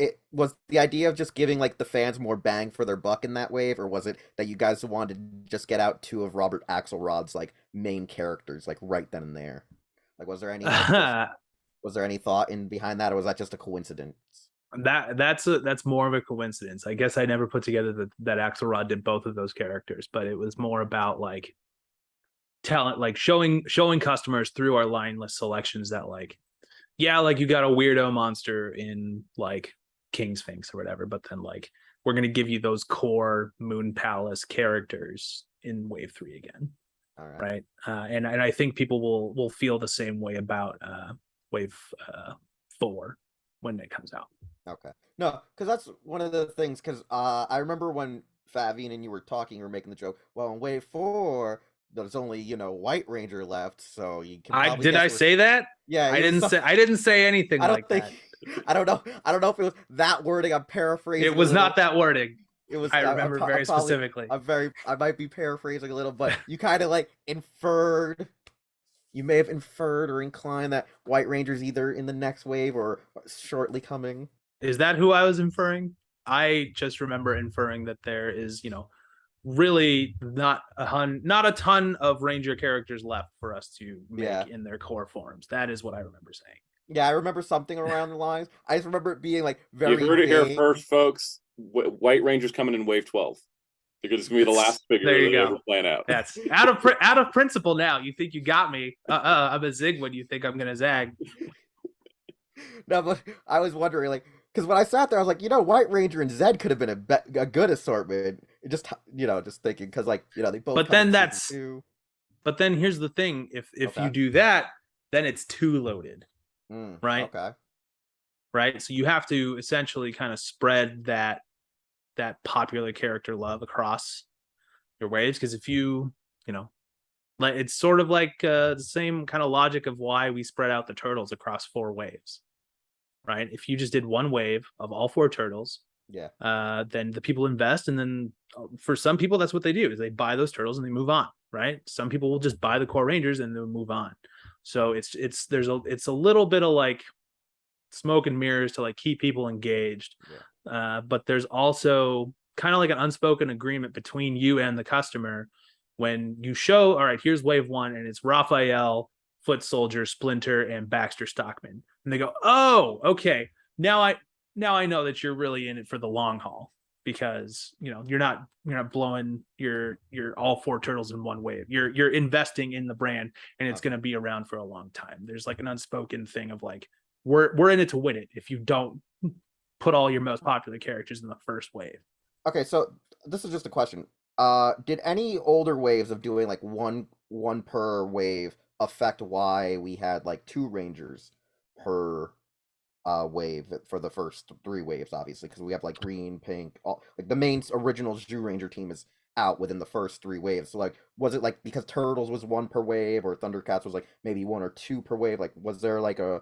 the idea of just giving like the fans more bang for their buck in that wave, or was it that you guys wanted to just get out two of Robert Axelrod's like main characters like right then and there? Like, was there any was there any thought in behind that, or was that just a coincidence? That's more of a coincidence. I guess I never put together that Axelrod did both of those characters, but it was more about like talent, like showing customers through our line list selections that like, yeah, like you got a weirdo monster in like King Sphinx or whatever, but then like we're gonna give you those core Moon Palace characters in Wave 3 again. All right. Right. And I think people will feel the same way about Wave 4 when it comes out. Okay. No, because that's one of the things. Because I remember when Favian and you were talking, you were making the joke. Well, in Wave 4, there's only White Ranger left, so you can. I say that? Yeah, I didn't say anything. I don't like think. That. I don't know. I don't know if it was that wording. I'm paraphrasing. It was not that wording. It was. I remember very specifically. I might be paraphrasing a little, but you kind of like inferred. You may have inferred or inclined that White Ranger's either in the next wave or shortly coming. Is that who I was inferring? I just remember inferring that there is, really not a ton of Ranger characters left for us to make in their core forms. That is what I remember saying. Yeah, I remember something around the lines. I just remember it being like very. You heard it here first, folks. White Ranger's coming in Wave 12 because it's gonna be the last figure that they ever plan out. That's out of principle now. You think you got me? I'm a zig when you think I'm gonna zag. No, but I was wondering, like, because when I sat there, I was like, White Ranger and Zed could have been a good assortment. Just just thinking, because like they both. But then here's the thing: if you do that, then it's too loaded, right? Okay. Right. So you have to essentially kind of spread that popular character love across your waves, because if you like, it's sort of like the same kind of logic of why we spread out the turtles across 4 waves. Right. If you just did one wave of all 4 turtles, then the people invest, and then for some people that's what they do, is they buy those turtles and they move on. Right. Some people will just buy the core Rangers and they'll move on. So it's a little bit of like smoke and mirrors to like keep people engaged. But there's also kind of like an unspoken agreement between you and the customer when you show, all right, here's Wave 1 and it's Raphael, Foot Soldier, Splinter, and Baxter Stockman. And they go, oh, okay. Now I know that you're really in it for the long haul, because you're not blowing your all 4 turtles in one wave. You're investing in the brand, and it's going to be around for a long time. There's like an unspoken thing of like, we're in it to win it if you don't put all your most popular characters in the first wave. Okay, so this is just a question. Did any older waves of doing like one per wave affect why we had like 2 Rangers per wave for the first 3 waves? Obviously, because we have like green, pink, all like the main original Zhu Ranger team is out within the first 3 waves. So like, was it like because Turtles was 1 per wave, or Thundercats was like maybe 1 or 2 per wave? Like, was there like a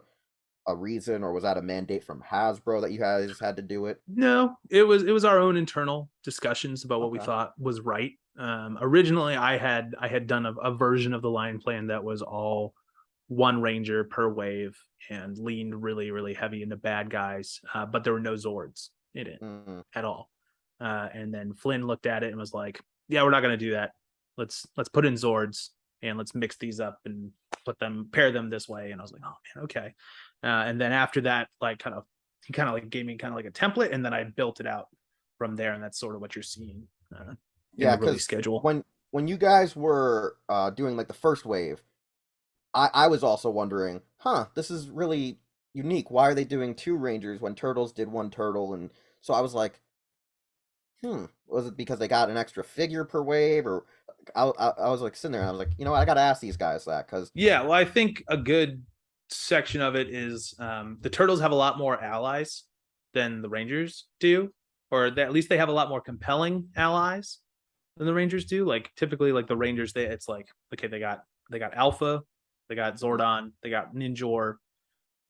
reason, or was that a mandate from Hasbro that you guys had to do it? No, it was our own internal discussions about what we thought was right. Originally I had done a version of the line plan that was all one Ranger per wave and leaned really, really heavy into bad guys. But there were no Zords in it at all. And then Flynn looked at it and was like, yeah, we're not going to do that. Let's put in Zords and let's mix these up and pair them this way. And I was like, oh man, okay. And then after that, like he kind of like gave me kind of like a template, and then I built it out from there. And that's sort of what you're seeing. Yeah, the release schedule. When you guys were doing like the first wave, I was also wondering, this is really unique. Why are they doing 2 Rangers when Turtles did 1 Turtle? And so I was like, was it because they got an extra figure per wave? Or I was like sitting there and I was like, you know what, I got to ask these guys that, because yeah, well, I think a good section of it is the Turtles have a lot more allies than the Rangers do, or at least they have a lot more compelling allies than the Rangers do. Like typically, like the Rangers, it's like, okay, they got Alpha, they got Zordon, they got Ninjor,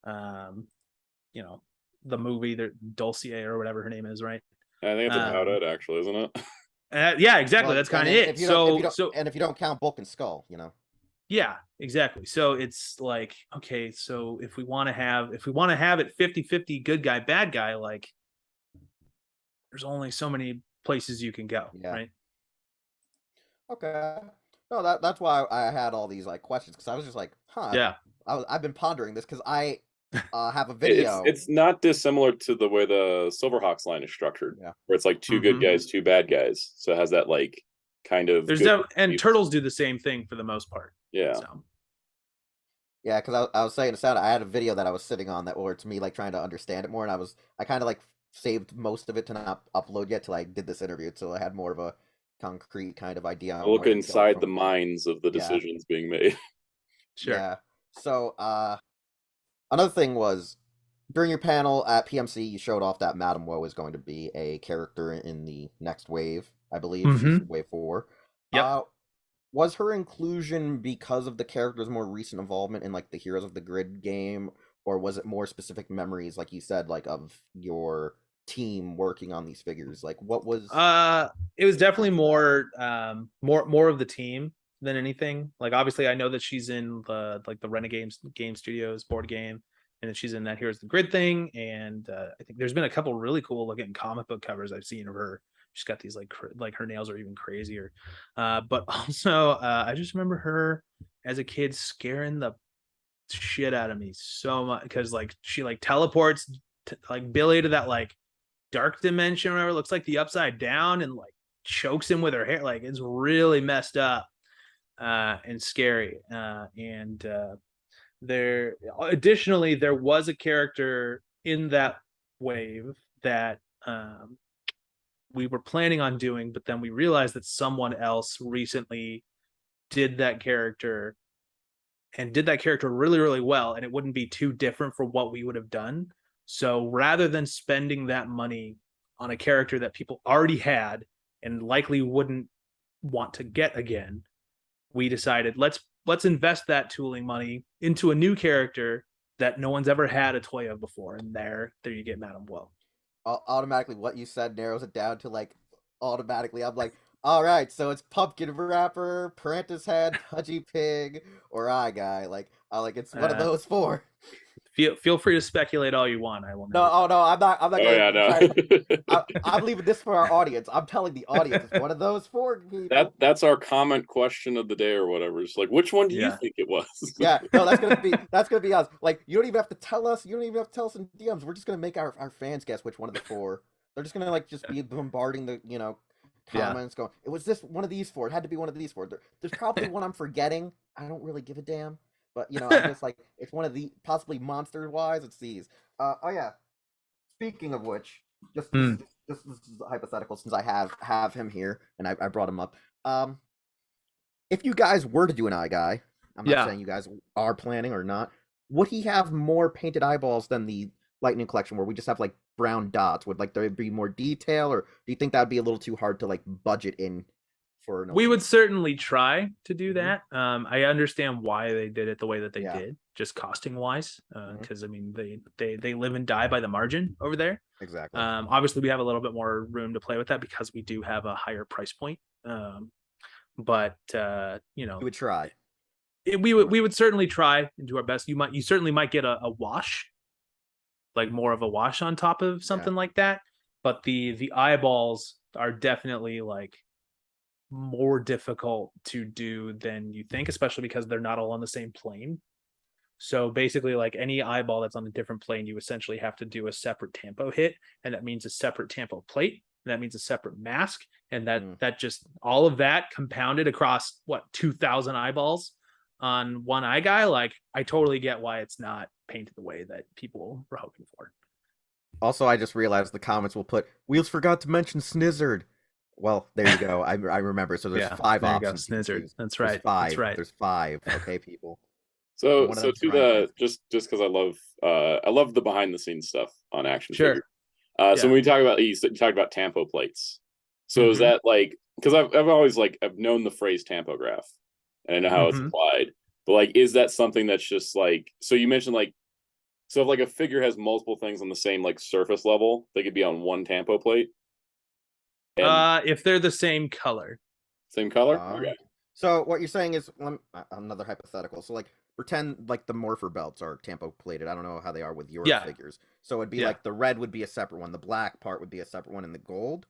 you know, the movie, the Dulcier or whatever her name is, right? I think it's about it, actually, isn't it? Yeah, exactly. That's kind of it. If you don't count Bulk and Skull, you know. Yeah, exactly. So it's like, okay, so if we want to have it 50-50 good guy, bad guy, like there's only so many places you can go, right? Okay. No, that's why I had all these like questions, because I was just like, yeah, I've been pondering this because I have a video. It's not dissimilar to the way the Silverhawks line is structured, where it's like 2 good guys, 2 bad guys. So it has that like kind of and Turtles do the same thing for the most part. Yeah. So. Yeah, because I was saying to Sound, I had a video that I was sitting on where it's me like trying to understand it more, and I kind of like saved most of it to not upload yet till I did this interview, so I had more of a concrete kind of idea. On look inside the minds of the decisions being made. Sure. Yeah. So another thing was, during your panel at PMC, you showed off that Madame Woe is going to be a character in the next wave, I believe. She's wave 4. Yep. Was her inclusion because of the character's more recent involvement in like the Heroes of the Grid game, or was it more specific memories, like you said, like of your team working on these figures? Like, what was? It was definitely more of the team than anything. Like, obviously, I know that she's in the Renegade Game Studios board game, and that she's in that Heroes of the Grid thing. And I think there's been a couple really cool looking comic book covers I've seen of her. She's got these like her nails are even crazier. But also, I just remember her as a kid scaring the shit out of me so much, because like she like teleports like Billy to that like dark dimension, whatever, looks like the Upside Down, and like chokes him with her hair. Like, it's really messed up and scary. And there additionally, there was a character in that wave that we were planning on doing, but then we realized that someone else recently did that character really, really well, and it wouldn't be too different from what we would have done. So rather than spending that money on a character that people already had and likely wouldn't want to get again, we decided let's invest that tooling money into a new character that no one's ever had a toy of before, and there you get Madame Woe. Automatically, what you said narrows it down to like automatically. I'm like, all right, so it's Pumpkin Wrapper, Parentis Head, Pudgy Pig, or Eye Guy. Like it's one of those 4. Feel free to speculate all you want. I will. No, I'm not. I'm no. I'm leaving this for our audience. I'm telling the audience it's one of those 4 people. That's our comment question of the day or whatever. It's like, which one do you think it was? Yeah, no, that's gonna be us. Like, you don't even have to tell us. You don't even have to tell us in DMs. We're just gonna make our fans guess which one of the 4. They're just gonna like just be bombarding the comments going, it was this one of these 4. It had to be one of these 4. There's probably one I'm forgetting. I don't really give a damn. But I'm just like, it's one of the possibly monster wise. It's these. Oh yeah. Speaking of which, just this is hypothetical since I have him here and I brought him up. If you guys were to do an Eye Guy, I'm not saying you guys are planning or not, would he have more painted eyeballs than the Lightning Collection, where we just have like brown dots? Would like there be more detail, or do you think that would be a little too hard to like budget in? We would certainly try to do that. I understand why they did it the way that they did, just costing wise, because I mean they live and die by the margin over there. Exactly. Obviously, we have a little bit more room to play with that because we do have a higher price point. But you would try. We would certainly try and do our best. You certainly might get a wash, like more of a wash on top of something like that. But the eyeballs are definitely like more difficult to do than you think, especially because they're not all on the same plane. So basically, like any eyeball that's on a different plane, you essentially have to do a separate tampo hit, and that means a separate tampo plate, and that means a separate mask, and that just all of that compounded across 2,000 eyeballs on one eye guy. Like, I totally get why it's not painted the way that people were hoping for. Also, I just realized the comments will put Wheels forgot to mention Snizzard. Well, there you go. I remember. So there's 5 options. Snizzard. That's right. There's 5. That's right. There's 5. Okay, people. So to the just because I love the behind the scenes stuff on action figures. So when we talk about you talked about tampo plates. So is that like, because I've always I've known the phrase tampograph and I know how it's applied, but like, is that something that's just like, so you mentioned so if like a figure has multiple things on the same like surface level, they could be on one tampo plate. If they're the same color. Same color? Okay. So what you're saying is another hypothetical. So like pretend like the Morpher belts are tampo plated. I don't know how they are with your figures. So it'd be like the red would be a separate one, the black part would be a separate one, and the gold.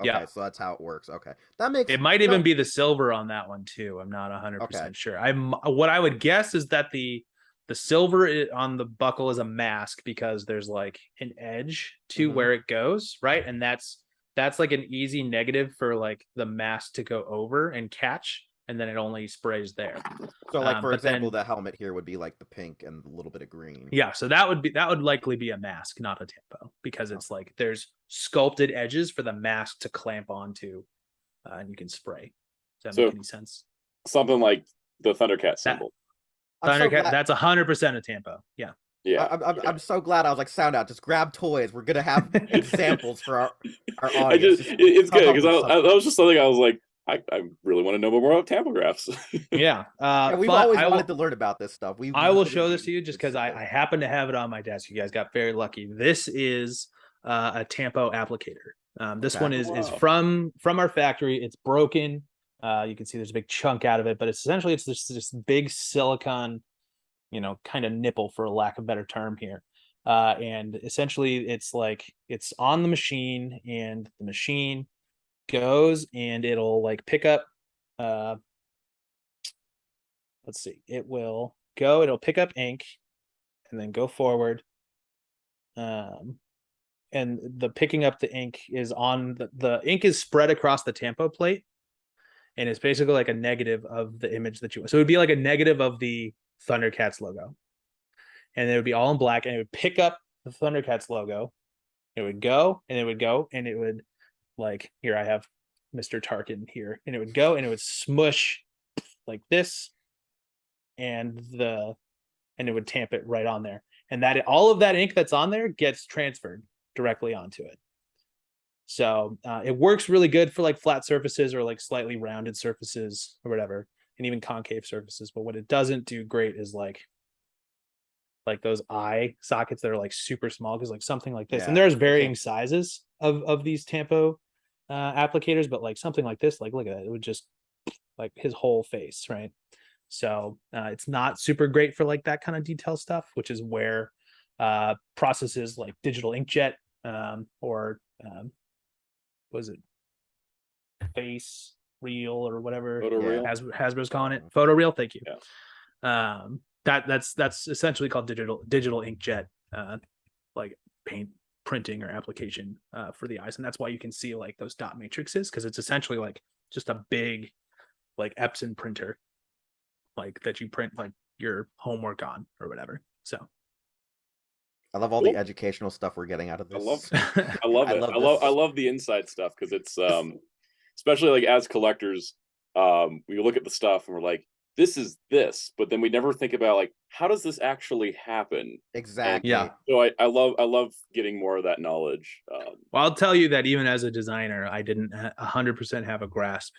Okay, so that's how it works. Okay, that makes it might even be the silver on that one too. I'm not 100% sure. What I would guess is that the silver on the buckle is a mask because there's like an edge to where it goes, right? And that's like an easy negative for like the mask to go over and catch, and then it only sprays there. So like for example, the helmet here would be like the pink and a little bit of green. Yeah, so that would likely be a mask, not a tampo, because it's like there's sculpted edges for the mask to clamp onto, and you can spray. Does that make any sense? Something like the Thundercat symbol. Thundercat, that's 100% a tampo. Yeah. Yeah, I'm so glad. I was like, Sound Out, just grab toys. We're gonna have examples for our audience. It's good because I was just something I was like, I really want to know more about tampographs. Yeah, we've always wanted to learn about this stuff. I will show this to you just because I happen to have it on my desk. You guys got very lucky. This is a tampo applicator. This one is from our factory. It's broken. You can see there's a big chunk out of it, but essentially it's this big silicone, kind of nipple, for lack of a better term here. And essentially it's like it's on the machine, and the machine goes and it'll like pick up let's see, it'll pick up ink and then go forward, and the picking up the ink is on the ink is spread across the tampo plate, and it's basically like a negative of the image that you want. So it would be like a negative of the Thundercats logo, and it would be all in black, and it would pick up the Thundercats logo. It would go and it would go and it would, like, here I have Mr. Tarkin here, and it would go and it would smush like this, and it would tamp it right on there, and all of that ink that's on there gets transferred directly onto it. So it works really good for like flat surfaces or like slightly rounded surfaces or whatever, and even concave surfaces. But what it doesn't do great is like those eye sockets that are like super small, because like something like this, and there's varying sizes of these tampo applicators, but like something like this, like look at that, it would just like his whole face, right? So it's not super great for like that kind of detail stuff, which is where processes like digital inkjet or was it face reel or whatever Hasbro's calling it, photo reel, thank you. That's essentially called digital inkjet, like paint printing or application for the eyes, and that's why you can see like those dot matrices, because it's essentially like just a big like Epson printer, like that you print like your homework on or whatever. So I love all the educational stuff we're getting out of this. I love it. I love the inside stuff, because it's especially like as collectors, we look at the stuff and we're like, this is this, but then we never think about like, how does this actually happen? Exactly. Yeah. So I love getting more of that knowledge. Well, I'll tell you that even as a designer, I didn't 100% have a grasp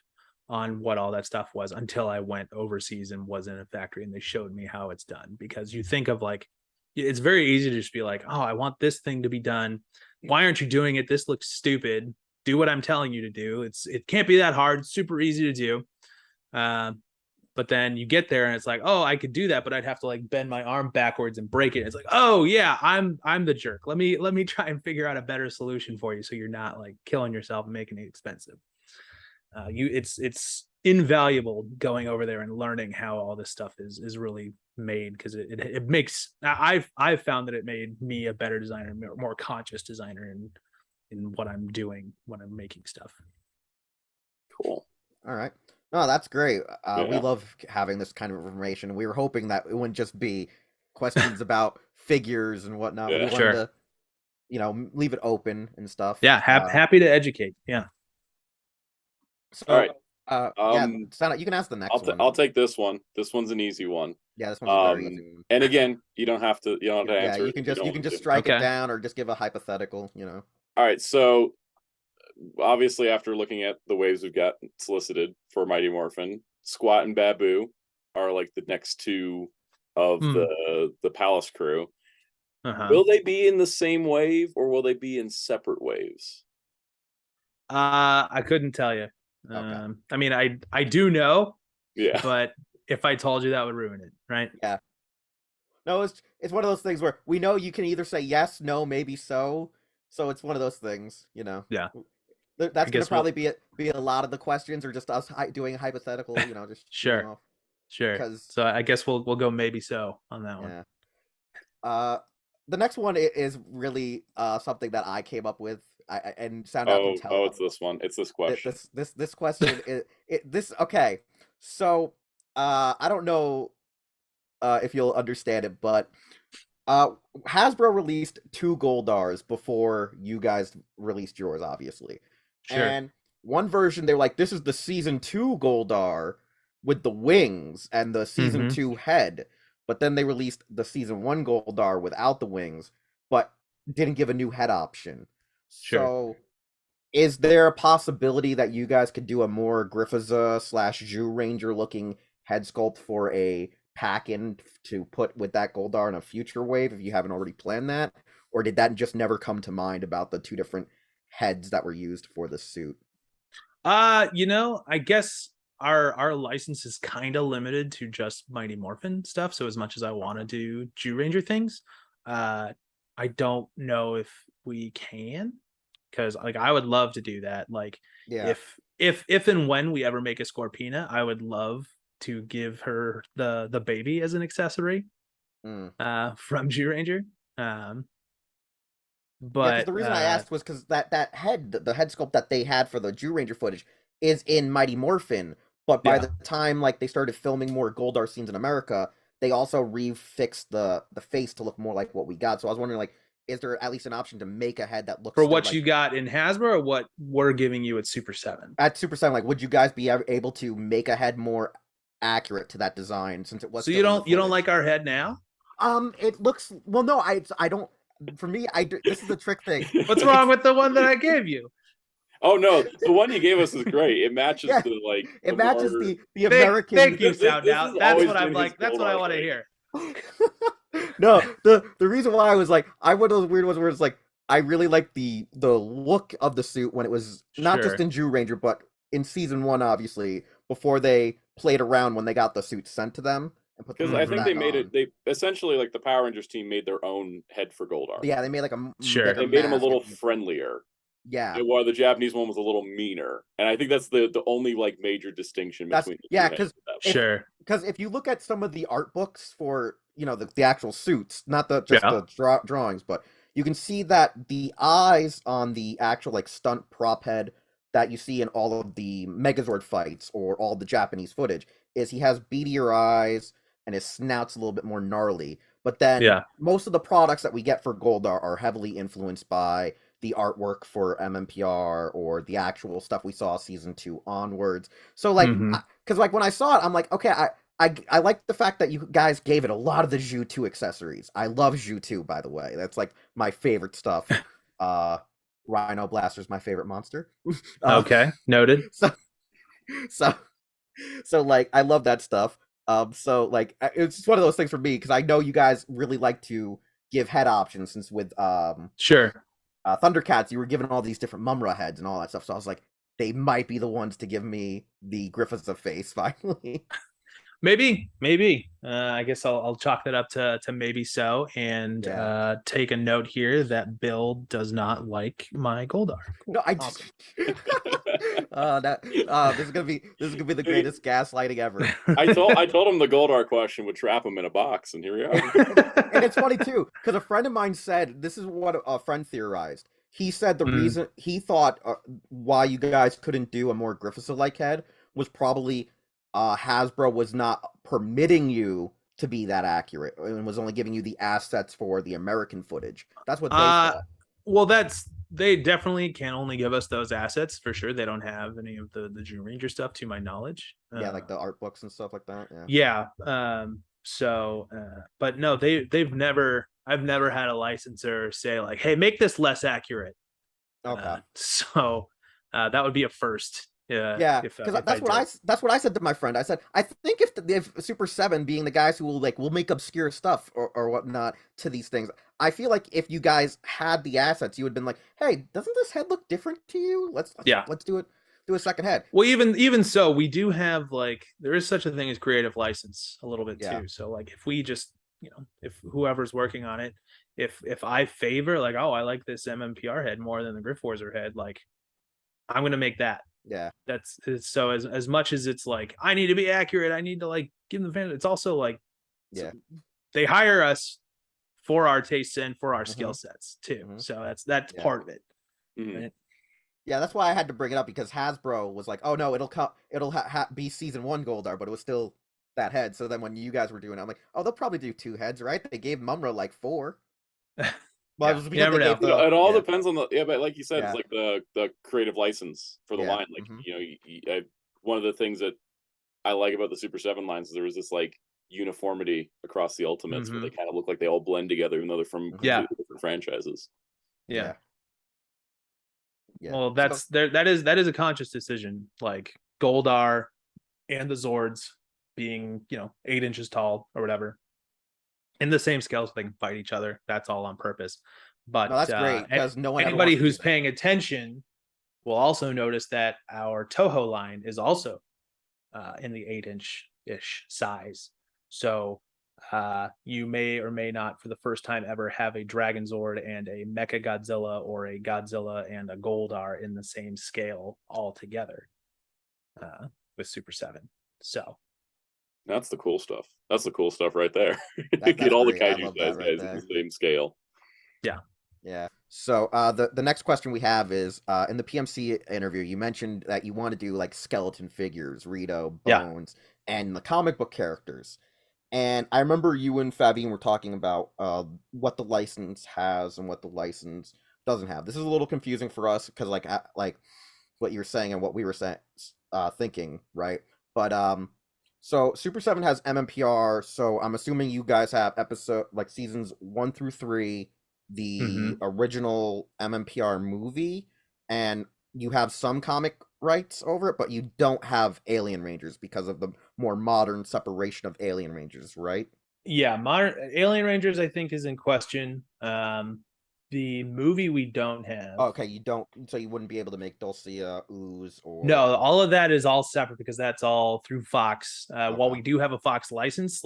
on what all that stuff was until I went overseas and was in a factory and they showed me how it's done. Because you think of like, it's very easy to just be like, oh, I want this thing to be done. Why aren't you doing it? This looks stupid. Do what I'm telling you to do. It can't be that hard. It's super easy to do. But then you get there and it's like, oh, I could do that, but I'd have to like bend my arm backwards and break it. It's like, oh yeah, I'm the jerk. Let me try and figure out a better solution for you so you're not like killing yourself and making it expensive. It's invaluable going over there and learning how all this stuff is really made, because it makes I've found that it made me a better designer, more conscious designer in what I'm doing when I'm making stuff. Cool. All right. No, that's great. We Yeah. love having this kind of information. We were hoping that it wouldn't just be questions about figures and whatnot. Yeah. We wanted Sure. to, you know, leave it open and stuff. Yeah, happy to educate. Yeah. So, All right. yeah, Soundout, you can ask the next one. I'll take this one. This one's an easy one. Yeah, this one's a very easy one. And again, you don't have to answer. Yeah, you can just strike it down or just give a hypothetical, you know. All right, so obviously after looking at the waves we've got solicited for Mighty Morphin, Squat and Babu are like the next two of the Palace crew. Will they be in the same wave or will they be in separate waves? I couldn't tell you. Okay. I mean, I do know. Yeah. But if I told you, that would ruin it, right? Yeah. No, it's one of those things where we know you can either say yes, no, maybe so. So it's one of those things, you know. Yeah. That's gonna probably be a lot of the questions, or just us doing a hypothetical, you know, just Sure. So I guess we'll go maybe so on that one. Yeah. The next one is really something that I came up with. And Soundout can tell. Oh, it's this one. It's this question. This question is okay. So I don't know if you'll understand it, but Hasbro released 2 Goldars before you guys released yours, obviously. Sure. And one version, they were like, this is the Season 2 Goldar with the wings and the Season 2 head. But then they released the Season 1 Goldar without the wings, but didn't give a new head option. Sure. So, is there a possibility that you guys could do a more Griffiza / Jew Ranger looking head sculpt for a pack-in to put with that Goldar in a future wave, if you haven't already planned that? Or did that just never come to mind about the 2 different heads that were used for the suit? You know, I guess our license is kind of limited to just Mighty Morphin stuff. So as much as I want to do Jew Ranger things, I don't know if we can, because like I would love to do that. Like, yeah, if and when we ever make a Scorpina, I would love to give her the baby as an accessory from Jew Ranger. But the reason I asked was because that head, the head sculpt that they had for the Jew Ranger footage, is in Mighty Morphin. But by the time like they started filming more Goldar scenes in America, they also refixed the face to look more like what we got. So I was wondering, like, is there at least an option to make a head that looks for what like you got in Hasbro, or what we're giving you at Super 7? At Super7, like, would you guys be able to make a head more accurate to that design, since it was? So you don't like our head now? It looks, well, no, I don't. For me, this is a trick thing. What's wrong with the one that I gave you? Oh no, the one you gave us is great. It matches the like. It matches the American. Thank you, Soundout. That's what I'm like. That's what I want to hear. No, the reason why I was like, one of those weird ones where it's like, I really like the look of the suit when it was not just in Jew Ranger, but in Season 1, obviously, before they played around when they got the suit sent to them. Because I think they made it. They essentially, like, the Power Rangers team made their own head for Goldar. Yeah, they made like a They made him a little friendlier. Yeah. While the Japanese one was a little meaner, and I think that's the only like major distinction between. Because if you look at some of the art books for the actual suits, not the drawings, but you can see that the eyes on the actual like stunt prop head that you see in all of the Megazord fights or all the Japanese footage is he has beadier eyes and his snout's a little bit more gnarly. But then most of the products that we get for Goldar are heavily influenced by the artwork for MMPR or the actual stuff we saw Season 2 onwards. So like, because like when I saw it, I'm like, okay, I like the fact that you guys gave it a lot of the Zhu 2 accessories. I love Zhu 2, by the way. That's like my favorite stuff. Rhino Blaster's my favorite monster. Okay, noted. So like, I love that stuff. So like, it's just one of those things for me, because I know you guys really like to give head options, since with Thundercats, you were given all these different Mumra heads and all that stuff. So I was like, they might be the ones to give me the Griffiza face finally. Maybe. I guess I'll chalk that up to maybe so, and take a note here that Bill does not like my Goldar. Cool. No, I awesome. This is gonna be the greatest gaslighting ever. I told him the Goldar question would trap him in a box, and here we are. And it's funny too, because a friend of mine said this is what a friend theorized. He said the reason he thought why you guys couldn't do a more Griffiths-like head was probably Hasbro was not permitting you to be that accurate and was only giving you the assets for the American footage. That's what they thought. Well, they definitely can only give us those assets for sure. They don't have any of the Dream Ranger stuff, to my knowledge. Yeah, like the art books and stuff like that. Yeah. But no, I've never had a licensor say like, "Hey, make this less accurate." Okay. That would be a first. Yeah, because that's what I said to my friend. I said, I think if Super 7 being the guys who will make obscure stuff or whatnot to these things, I feel like if you guys had the assets, you would have been like, hey, doesn't this head look different to you? Let's do a second head. Well, even so, we do have there is such a thing as creative license a little bit too. So like if we just if whoever's working on it, if I favor I like this MMPR head more than the Griffforzer head, I'm gonna make that. Yeah, that's so as much as it's I need to be accurate, I need to give them the fan. It's also they hire us for our tastes and for our skill sets too. So that's part of it. Right? Yeah, that's why I had to bring it up, because Hasbro was like, "Oh no, it'll be season 1 Goldar," but it was still that head. So then when you guys were doing it, I'm like, "Oh, they'll probably do 2 heads, right?" They gave Mumra 4. Well, it never know. It all depends on but like you said, it's like the creative license for the line. One of the things that I like about the Super 7 lines is there was this uniformity across the Ultimates where they kind of look like they all blend together, even though they're from completely different franchises. Yeah. Well, that is a conscious decision. Goldar and the Zords being 8 inches tall or whatever, in the same scale, so they can fight each other. That's all on purpose. But that's great, because anybody who's paying attention will also notice that our Toho line is also in the 8-inch-ish size. So you may or may not, for the first time ever, have a Dragon Zord and a Mecha Godzilla, or a Godzilla and a Goldar in the same scale all together with Super 7. So that's the cool stuff. That's the cool stuff right there. Get all the kaiju guys in the same scale. Yeah. So the next question we have is, in the PMC interview, you mentioned that you want to do skeleton figures, Rito, Bones, and the comic book characters. And I remember you and Fabian were talking about what the license has and what the license doesn't have. This is a little confusing for us, because like what you were saying and what we were thinking, right? But so Super 7 has MMPR, so I'm assuming you guys have seasons 1 through 3, the original MMPR movie, and you have some comic rights over it, but you don't have Alien Rangers because of the more modern separation of Alien Rangers, right? Yeah, modern Alien Rangers, I think, is in question. The movie we don't have. Okay, you don't, so you wouldn't be able to make Dulcia, Ooze, or... No, all of that is all separate, because that's all through Fox. While we do have a Fox license,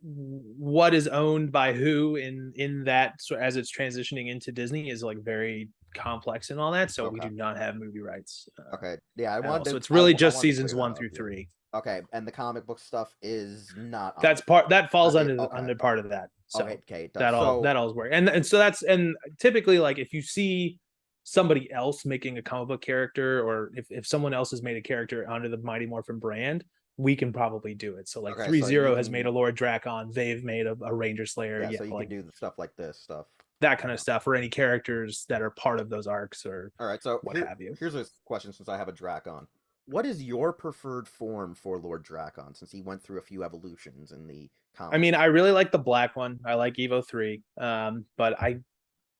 what is owned by who in that, so as it's transitioning into Disney, is very complex and all that. So we do not have movie rights. Okay, yeah, I wanted. So it's really just seasons 1 through 3. Okay, and the comic book stuff is not. That falls under part of that. So okay, that all is work, and so that's, and typically if you see somebody else making a comic book character, or if someone else has made a character under the Mighty Morphin brand, we can probably do it. So 3-0 has made a Lord Drakon, they've made a Ranger Slayer. So you can do the stuff like this stuff. That kind of stuff, or any characters that are part of those arcs, or all right. So what have you. Here's a question, since I have a Drakon. What is your preferred form for Lord Drakon, since he went through a few evolutions in the comics? I mean, I really like the black one. I like Evo 3. But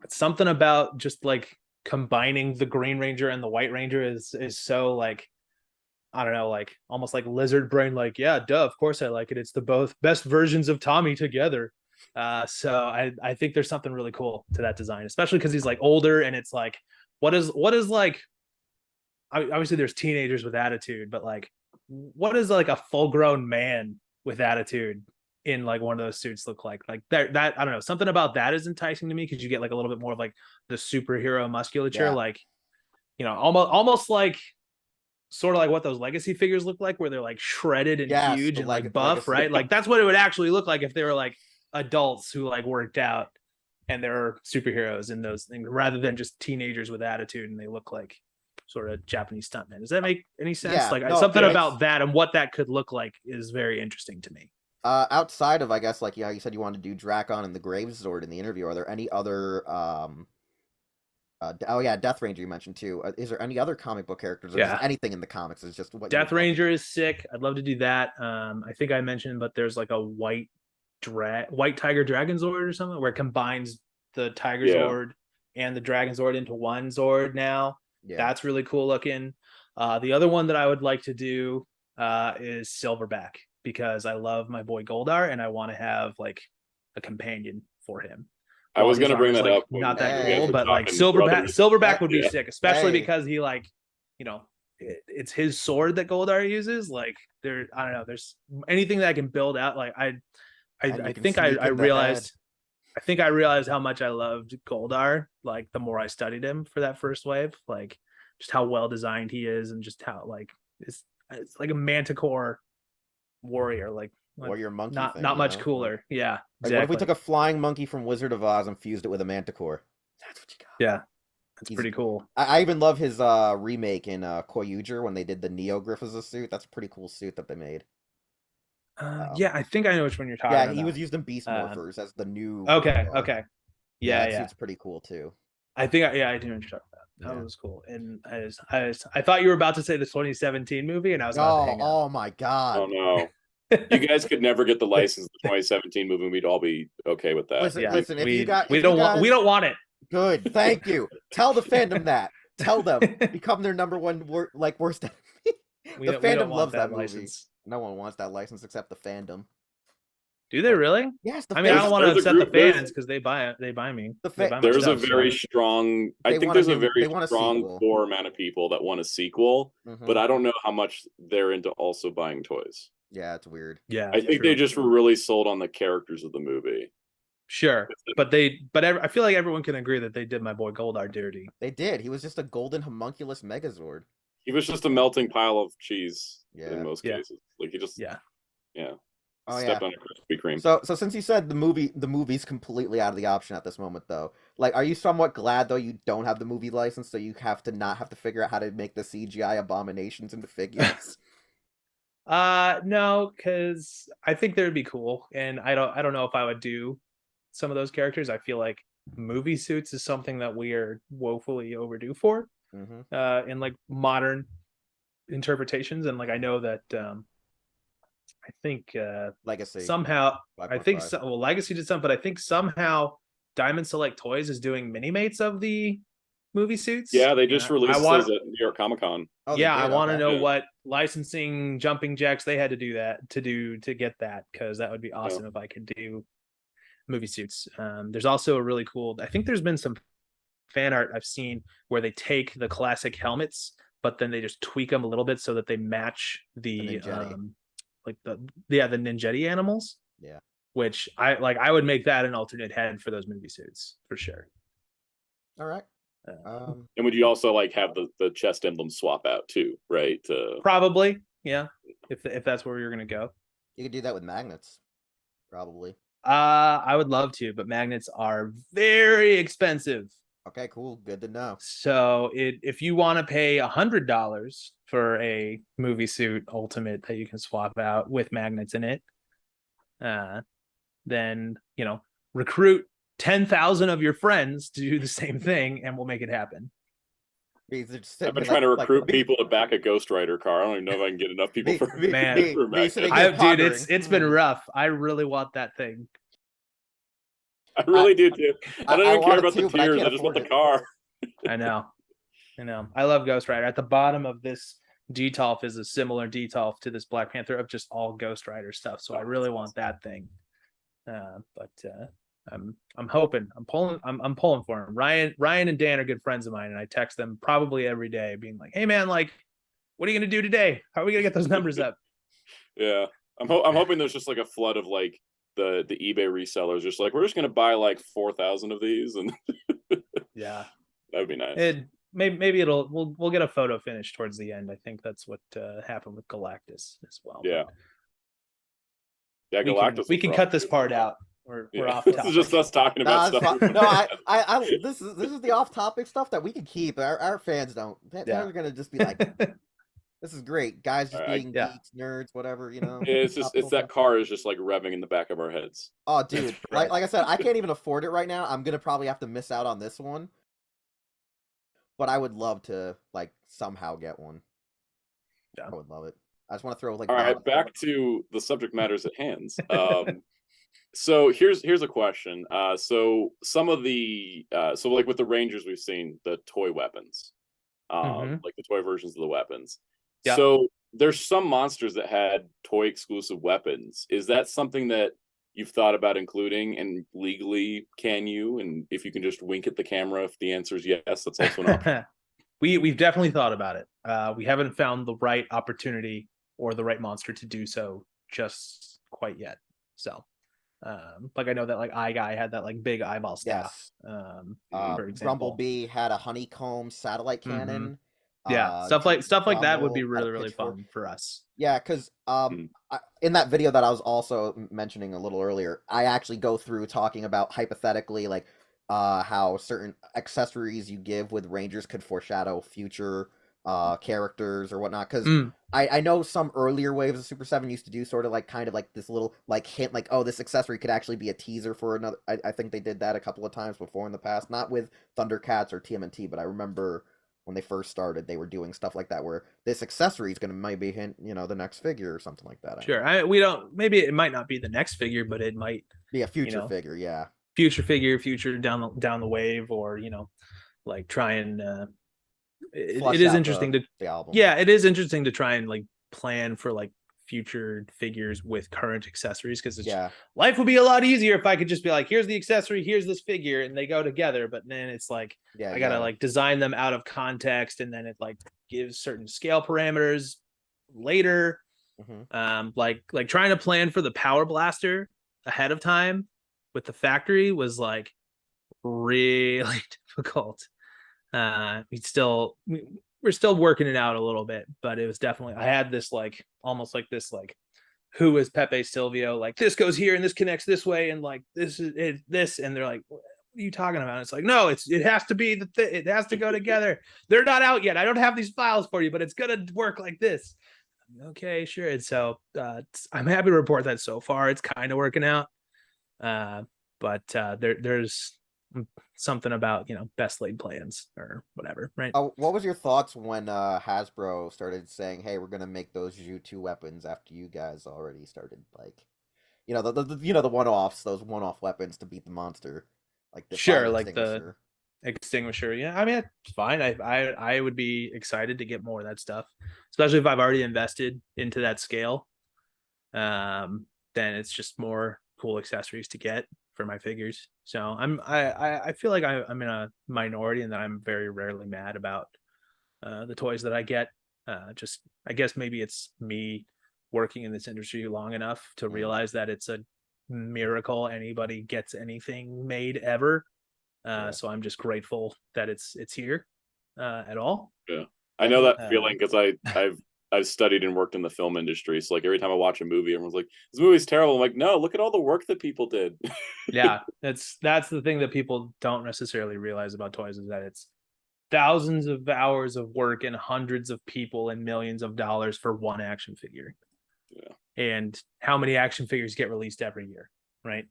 something about just combining the Green Ranger and the White Ranger is so I don't know, almost like lizard brain, yeah, duh, of course I like it. It's the both best versions of Tommy together. So I think there's something really cool to that design, especially because he's older, and it's what is obviously there's teenagers with attitude, but what does like a full grown man with attitude in like one of those suits look like? Like that I don't know, something about that is enticing to me because you get like a little bit more of like the superhero musculature, Yeah. like, you know, almost like sort of like what those legacy figures look like, where they're like shredded and Yes, huge the and like buff, legacy. right? Like that's what it would actually look like if they were like adults who like worked out and they're superheroes in those things, rather than just teenagers with attitude and they look like sort of Japanese stuntmen. Does that make any sense? Yeah, Like no, something it makes- about that and what that could look like is very interesting to me. Outside of, I guess, like, yeah, you said you wanted to do Drakon and the Graves Zord in the interview. Are there any other oh yeah, Death Ranger you mentioned too. Is there any other comic book characters or just anything in the comics? Is just what Death Ranger is sick. I'd love to do that. I think I mentioned, but there's like a white tiger dragon Zord or something where it combines the Tiger Zord and the Dragon Zord into one Zord now. Yeah. That's really cool looking. The other one that I would like to do is Silverback, because I love my boy Goldar and I want to have like a companion for him. I was going to bring that like, up. Not that Hey. cool, but like Brothers. Silverback would be Yeah. sick, especially Hey. because he like, you know, it's his sword that Goldar uses. Like I don't know, there's anything that I can build out. Like I think I realized how much I loved Goldar, like the more I studied him for that first wave, like just how well designed he is and just how like it's like a manticore warrior, like Warrior monkey not thing, much you know? cooler. Yeah, Like, exactly. what if we took a flying monkey from Wizard of Oz and fused it with a manticore? That's what you got. Yeah, that's pretty cool. I even love his remake in Koyuger when they did the Neo Griff as a suit. That's a pretty cool suit that they made. Yeah, I think I know which one you're talking about. Yeah, he was used in Beast Morphers as the new. Okay. Yeah, Yeah. suit's pretty cool too. I think I do know what you're talking about. That was cool. And I thought you were about to say the 2017 movie, and I was about to hang up. Oh my god! Oh no. You guys could never get the license of the 2017 movie. We'd all be okay with that. Listen, if you got, we don't want it. Good, thank you. Tell the fandom that. Tell them, become their number one worst enemy. The fandom loves that movie. License. No one wants that license except the fandom. Do they really? Yes. I mean, I don't want to upset the fans because they buy me. There's a very strong. I think there's a very strong core amount of people that want a sequel, but I don't know how much they're into also buying toys. Yeah, it's weird. Yeah, I think they just were really sold on the characters of the movie. Sure, but I feel like everyone can agree that they did my boy Goldar dirty. They did. He was just a golden homunculus Megazord. He was just a melting pile of cheese in most cases. Like he just stepped on a Krispy Kreme. So since you said the movie's completely out of the option at this moment, though, like, are you somewhat glad though you don't have the movie license, so you have to not have to figure out how to make the CGI abominations into figures? No, because I think they would be cool, and I don't know if I would do some of those characters. I feel like movie suits is something that we are woefully overdue for in like modern interpretations, and like I know that I think Legacy somehow Legacy did some, but I think somehow Diamond Select Toys is doing mini mates of the movie suits. Yeah, they just released those at New York Comic Con. I want to know what licensing jumping jacks they had to do to get that, because that would be awesome if I could do movie suits. There's also a really cool, I think there's been some fan art I've seen where they take the classic helmets, but then they just tweak them a little bit so that they match the Ninjetti animals. Yeah. Which I would make that an alternate head for those movie suits for sure. All right. And would you also like have the chest emblem swap out too, right? Probably, yeah. If that's where you're gonna go, you could do that with magnets, probably. I would love to, but magnets are very expensive. Okay, cool. Good to know. So if you want to pay $100 for a movie suit ultimate that you can swap out with magnets in it, then recruit 10,000 of your friends to do the same thing, and we'll make it happen. I've been trying to recruit people to back a Ghost Rider car. I don't even know if I can get enough people for dude, it's been rough. I really want that thing. I really do too. I don't even care about the tiers. I just want the car. I know. I love Ghost Rider. At the bottom of this detolf is a similar detolf to this Black Panther of just all Ghost Rider stuff. So I really want that thing. But I'm hoping. I'm pulling for him. Ryan and Dan are good friends of mine, and I text them probably every day, being like, "Hey man, like, what are you gonna do today? How are we gonna get those numbers up? Yeah, I'm hoping there's just like a flood of like the eBay resellers, just like we're just gonna buy like 4,000 of these, and Yeah, that would be nice. Maybe we'll get a photo finish towards the end. I think that's what happened with Galactus as well. Yeah. Yeah, we Galactus. We can cut this part out. We're off topic. This is just us talking about stuff. No, this is the off topic stuff that we can keep. Our fans don't. They're gonna just be like, this is great, guys, just being geeks, nerds, whatever, you know. It's just that car is just like revving in the back of our heads. Oh, dude, like I said, I can't even afford it right now. I'm gonna probably have to miss out on this one, but I would love to like somehow get one. Yeah, I would love it. I just want to throw like. All right, back to the subject matters at hand. So here's a question. So some of the so like with the Rangers, we've seen the toy weapons, like the toy versions of the weapons. Yeah. So there's some monsters that had toy exclusive weapons. Is that something that you've thought about including, and legally can you? And if you can just wink at the camera if the answer is yes, that's also an option. We've definitely thought about it. We haven't found the right opportunity or the right monster to do so just quite yet. So like I know that like Eye Guy had that like big eyeball staff. Yes. For example. Rumblebee had a honeycomb satellite cannon. Yeah, stuff like that would be really fun for us. Yeah, because in that video that I was also mentioning a little earlier, I actually go through talking about hypothetically like how certain accessories you give with Rangers could foreshadow future characters or whatnot. Because I know some earlier waves of Super 7 used to do sort of like kind of like this little like hint, like, oh, this accessory could actually be a teaser for another. I think they did that a couple of times before in the past, not with Thundercats or TMNT, but I remember when they first started, they were doing stuff like that where this accessory is going to maybe hint, you know, the next figure or something like that. Sure. We don't, maybe it might not be the next figure, but it might be a future figure. Yeah. Future down the wave, or, you know, like try and, it is interesting to, it is interesting to try and like plan for like future figures with current accessories, because life would be a lot easier if I could just be like, here's the accessory, here's this figure, and they go together. But then it's like I gotta like design them out of context, and then it like gives certain scale parameters later. Like trying to plan for the Power Blaster ahead of time with the factory was like really difficult. We're still working it out a little bit, but it was definitely, I had this like almost like this like, who is Pepe Silvio, like this goes here and this connects this way, and like this is this, and they're like, what are you talking about? It's like, no, it has to be it has to go together. They're not out yet. I don't have these files for you, but it's gonna work like this. Okay, sure. And so I'm happy to report that so far it's kind of working out. But there's something about, you know, best laid plans or whatever, right? What was your thoughts when Hasbro started saying, hey, we're gonna make those Ju-2 weapons after you guys already started, like, you know, the one-offs, those one-off weapons to beat the monster, like the sure, like the extinguisher. Yeah, I mean, it's fine. I would be excited to get more of that stuff, especially if I've already invested into that scale. Then it's just more cool accessories to get for my figures. So I feel like I'm in a minority, and that I'm very rarely mad about the toys that I get. Just I guess maybe it's me working in this industry long enough to realize that it's a miracle anybody gets anything made ever. So I'm just grateful that it's here at all. Yeah, I know that feeling because I've studied and worked in the film industry. So like every time I watch a movie, everyone's like, this movie's terrible. I'm like, no, look at all the work that people did. Yeah, that's the thing that people don't necessarily realize about toys, is that it's thousands of hours of work and hundreds of people and millions of dollars for one action figure. Yeah. And how many action figures get released every year, right?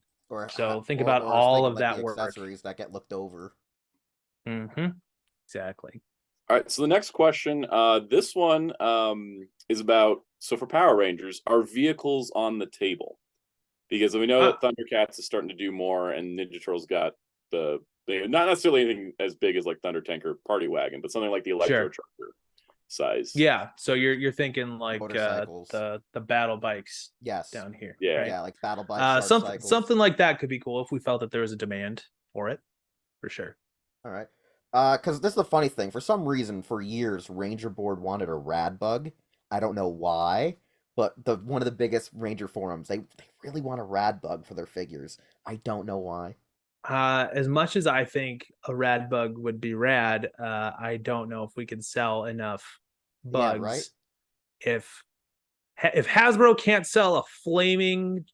So think about or all of like that the work. Accessories that get looked over. Exactly. All right, so the next question, this one is about, so for Power Rangers, are vehicles on the table? Because we know that Thundercats is starting to do more, and Ninja Turtles got not necessarily anything as big as like Thunder Tank or Party Wagon, but something like the Electro Trucker size. Yeah, so you're thinking like the battle bikes. Yes. Down here. Yeah. Right? Yeah, like battle bikes. Something like that could be cool if we felt that there was a demand for it, for sure. All right. Because this is the funny thing. For some reason, for years, Ranger Board wanted a rad bug. I don't know why, but one of the biggest Ranger forums, they really want a rad bug for their figures. I don't know why. As much as I think a rad bug would be rad, I don't know if we can sell enough Yeah, right? bugs. If Hasbro can't sell a flaming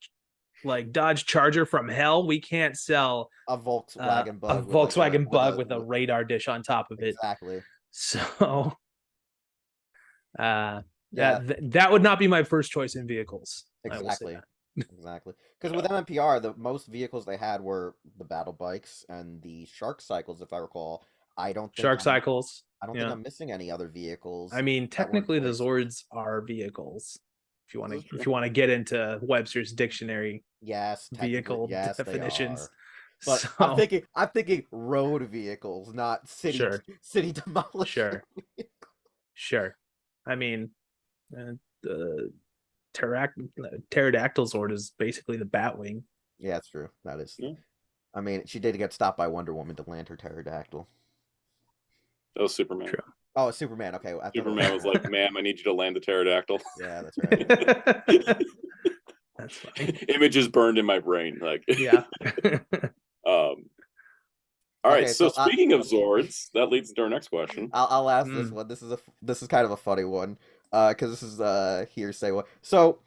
like Dodge Charger from hell, we can't sell A Volkswagen a bug with like Volkswagen bug with a with radar dish on top of it. exactly. So Yeah, that would not be my first choice in vehicles. exactly. Exactly. Because with MMPR, the most vehicles they had were the battle bikes and the shark cycles, if I recall. I don't think Shark cycles. I don't think I'm missing any other vehicles. I mean, that weren't technically the toys. Zords are vehicles. If you want This is to, if true. you want to get into Webster's dictionary Yes, technically, vehicle yes, they definitions. are. But So, I'm thinking road vehicles, not city Sure. city demolition. Sure. I mean, the pterodactyl Zord is basically the Batwing. Yeah, that's true. That is. Yeah. I mean, she did get stopped by Wonder Woman to land her pterodactyl. That was Superman. True. Oh, it's Superman. Okay, Superman was like, "Ma'am, I need you to land the pterodactyl." Yeah, that's right. That's funny. Images burned in my brain. Like, Yeah. All right. Okay, So, so speaking of Zords, that leads to our next question. I'll ask this one. This is kind of a funny one, because this is hearsay one. So,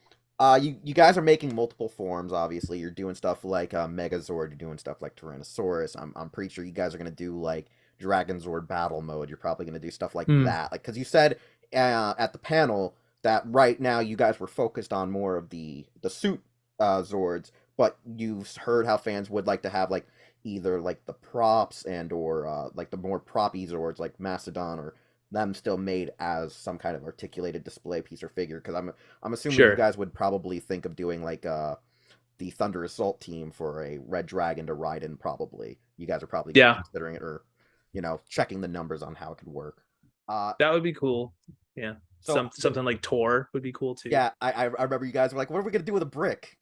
you guys are making multiple forms. Obviously, you're doing stuff like Megazord. You're doing stuff like Tyrannosaurus. I'm pretty sure you guys are gonna do like Dragon Zord battle mode. You're probably gonna do stuff like that. Like, because you said at the panel that right now you guys were focused on more of the suit Zords, but you've heard how fans would like to have like either like the props and or like the more proppy Zords like Mastodon or them still made as some kind of articulated display piece or figure. Because I'm assuming you guys would probably think of doing like the Thunder Assault team for a Red Dragon to ride in. Probably you guys are probably considering it, or checking the numbers on how it could work. That would be cool. Yeah. So, something like Tor would be cool too. Yeah, I remember you guys were like, "What are we gonna do with a brick?"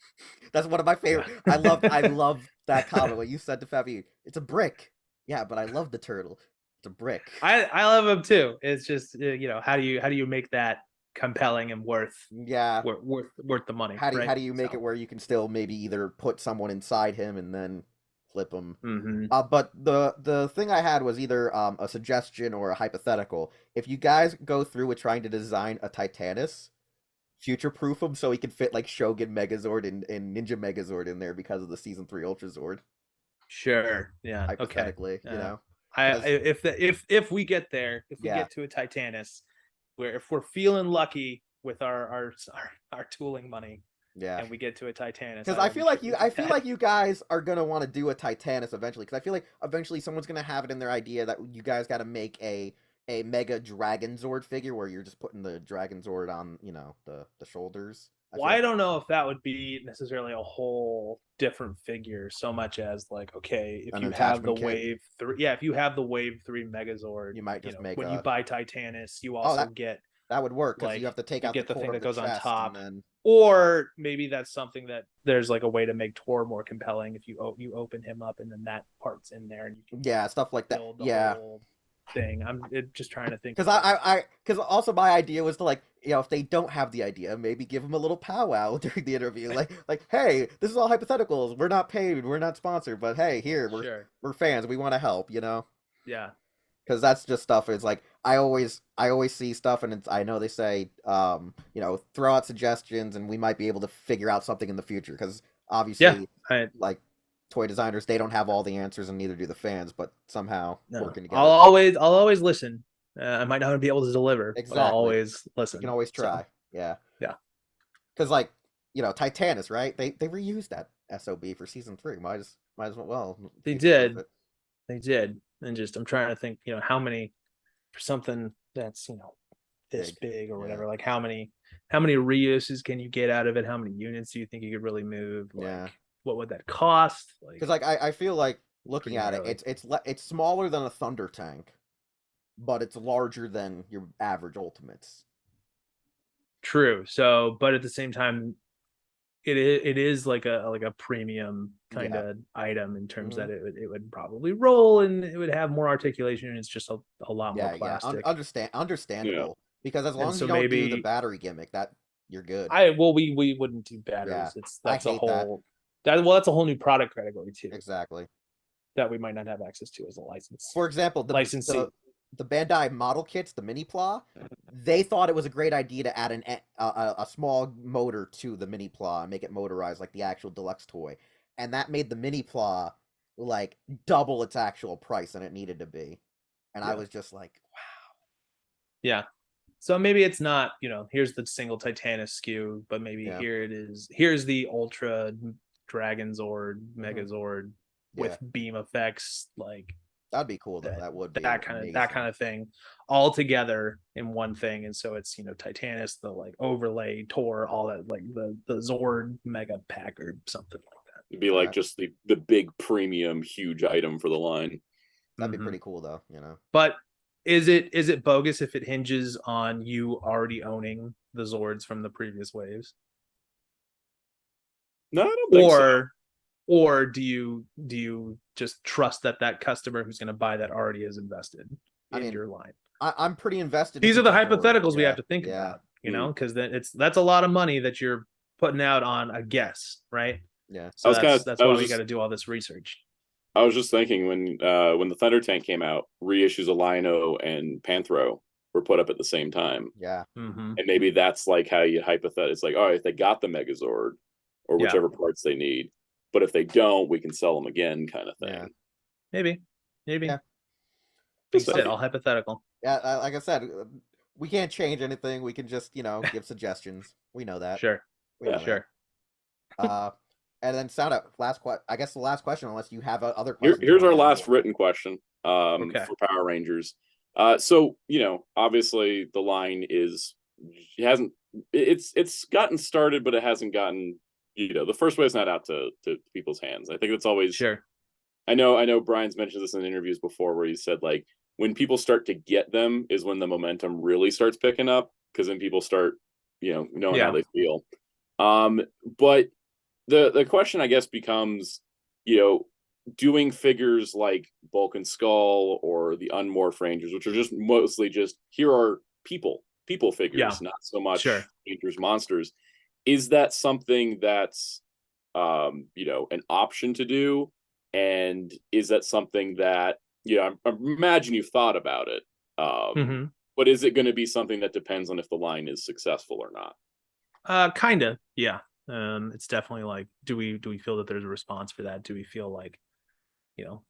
That's one of my favorite. Yeah. I love that comment. What you said to Fabi, it's a brick. Yeah, but I love the turtle. It's a brick. I love him too. It's just how do you make that compelling and worth the money? How do you make it where you can still maybe either put someone inside him and then flip him? But the thing I had was either a suggestion or a hypothetical. If you guys go through with trying to design a Titanus, future-proof him so he can fit like Shogun Megazord and Ninja Megazord in there because of the Season 3 Ultra Zord. Sure. Yeah. Hypothetically, if we get there, if we get to a Titanus, where if we're feeling lucky with our tooling money, and we get to a Titanus, because I feel like you guys are gonna want to do a Titanus eventually. Because I feel like eventually someone's gonna have it in their idea that you guys got to make a Mega Dragon Zord figure where you're just putting the Dragon Zord on the shoulders. I don't know if that would be necessarily a whole different figure so much as like, okay, if you have the Wave 3, if you have the Wave 3 Megazord, you might just make when you buy Titanus, you also get that would work because you have to take out the thing that goes on top. Then... Or maybe that's something that there's like a way to make Tor more compelling if you open him up and then that part's in there and you can stuff like that. Whole thing. I'm just trying to think because also my idea was to like if they don't have the idea, maybe give them a little powwow during the interview, like hey, this is all hypotheticals, we're not paid, we're not sponsored, but hey, here we're fans, we want to help, because that's just stuff. It's like I always see stuff and I know they say throw out suggestions and we might be able to figure out something in the future, because obviously like toy designers, they don't have all the answers and neither do the fans, but somehow working together. I'll always listen. I might not be able to deliver, but I'll always listen. You can always try. So, yeah. Because Titanus, right? They reused that SOB for Season 3. Might as well. They did, and just I'm trying to think, how many for something that's this big or whatever. Like how many reuses can you get out of it? How many units do you think you could really move? What would that cost? Because I feel like looking at it, it's smaller than a Thunder tank, but it's larger than your average Ultimates. True. So, but at the same time, it is like a premium kind of item in terms that it would probably roll and it would have more articulation, and it's just a lot more plastic. Understandable. Because as long as so you don't do the maybe battery gimmick, that you're good. we wouldn't do batteries. That's a whole that's a whole new product category too. Exactly. That we might not have access to as a license. For example, licensing. The Bandai model kits, the mini pla, they thought it was a great idea to add a small motor to the mini pla and make it motorized like the actual deluxe toy, and that made the mini pla like double its actual price than it needed to be, and I was just like, wow. Yeah. So maybe it's not, here's the single Titanus SKU, but maybe here it is. Here's the Ultra Dragon Zord, Megazord with beam effects, like. That'd be cool though. That would be that kind of thing all together in one thing. And so it's Titanus, the like overlay, Tor, all that, like the Zord mega pack or something like that. It'd be like just the big premium huge item for the line. That'd be pretty cool though, But is it bogus if it hinges on you already owning the Zords from the previous waves? No, I don't think so. Or do you just trust that customer who's going to buy that already is invested in your line? I'm pretty invested. These are the hypotheticals we have to think about, because then that's a lot of money that you're putting out on a guess, right? Yeah. So that's why we got to do all this research. I was just thinking when the Thunder Tank came out, reissues of Lino and Panthro were put up at the same time. Yeah. And maybe that's like how you hypothesize. It's like, all right, they got the Megazord or whichever parts they need. But if they don't, we can sell them again, kind of thing. Yeah. Maybe. Yeah. It's all hypothetical. Yeah, like I said, we can't change anything. We can just, give suggestions. We know that. Sure. Sure. And then Soundout, I guess the last question, unless you have other questions. Here's our last written question for Power Rangers. So, obviously the line it's gotten started, but it hasn't gotten, the first wave's not out to people's hands. I think it's always sure. I know Brian's mentioned this in interviews before where he said like when people start to get them is when the momentum really starts picking up, because then people start, knowing how they feel. But the question I guess becomes, doing figures like Bulk and Skull or the Unmorph Rangers, which are just mostly just here are people figures, not so much Rangers monsters. Is that something that's an option to do? And is that something that, I imagine you've thought about it. But is it going to be something that depends on if the line is successful or not? Kind of, yeah. It's definitely like, do we feel that there's a response for that? Do we feel like,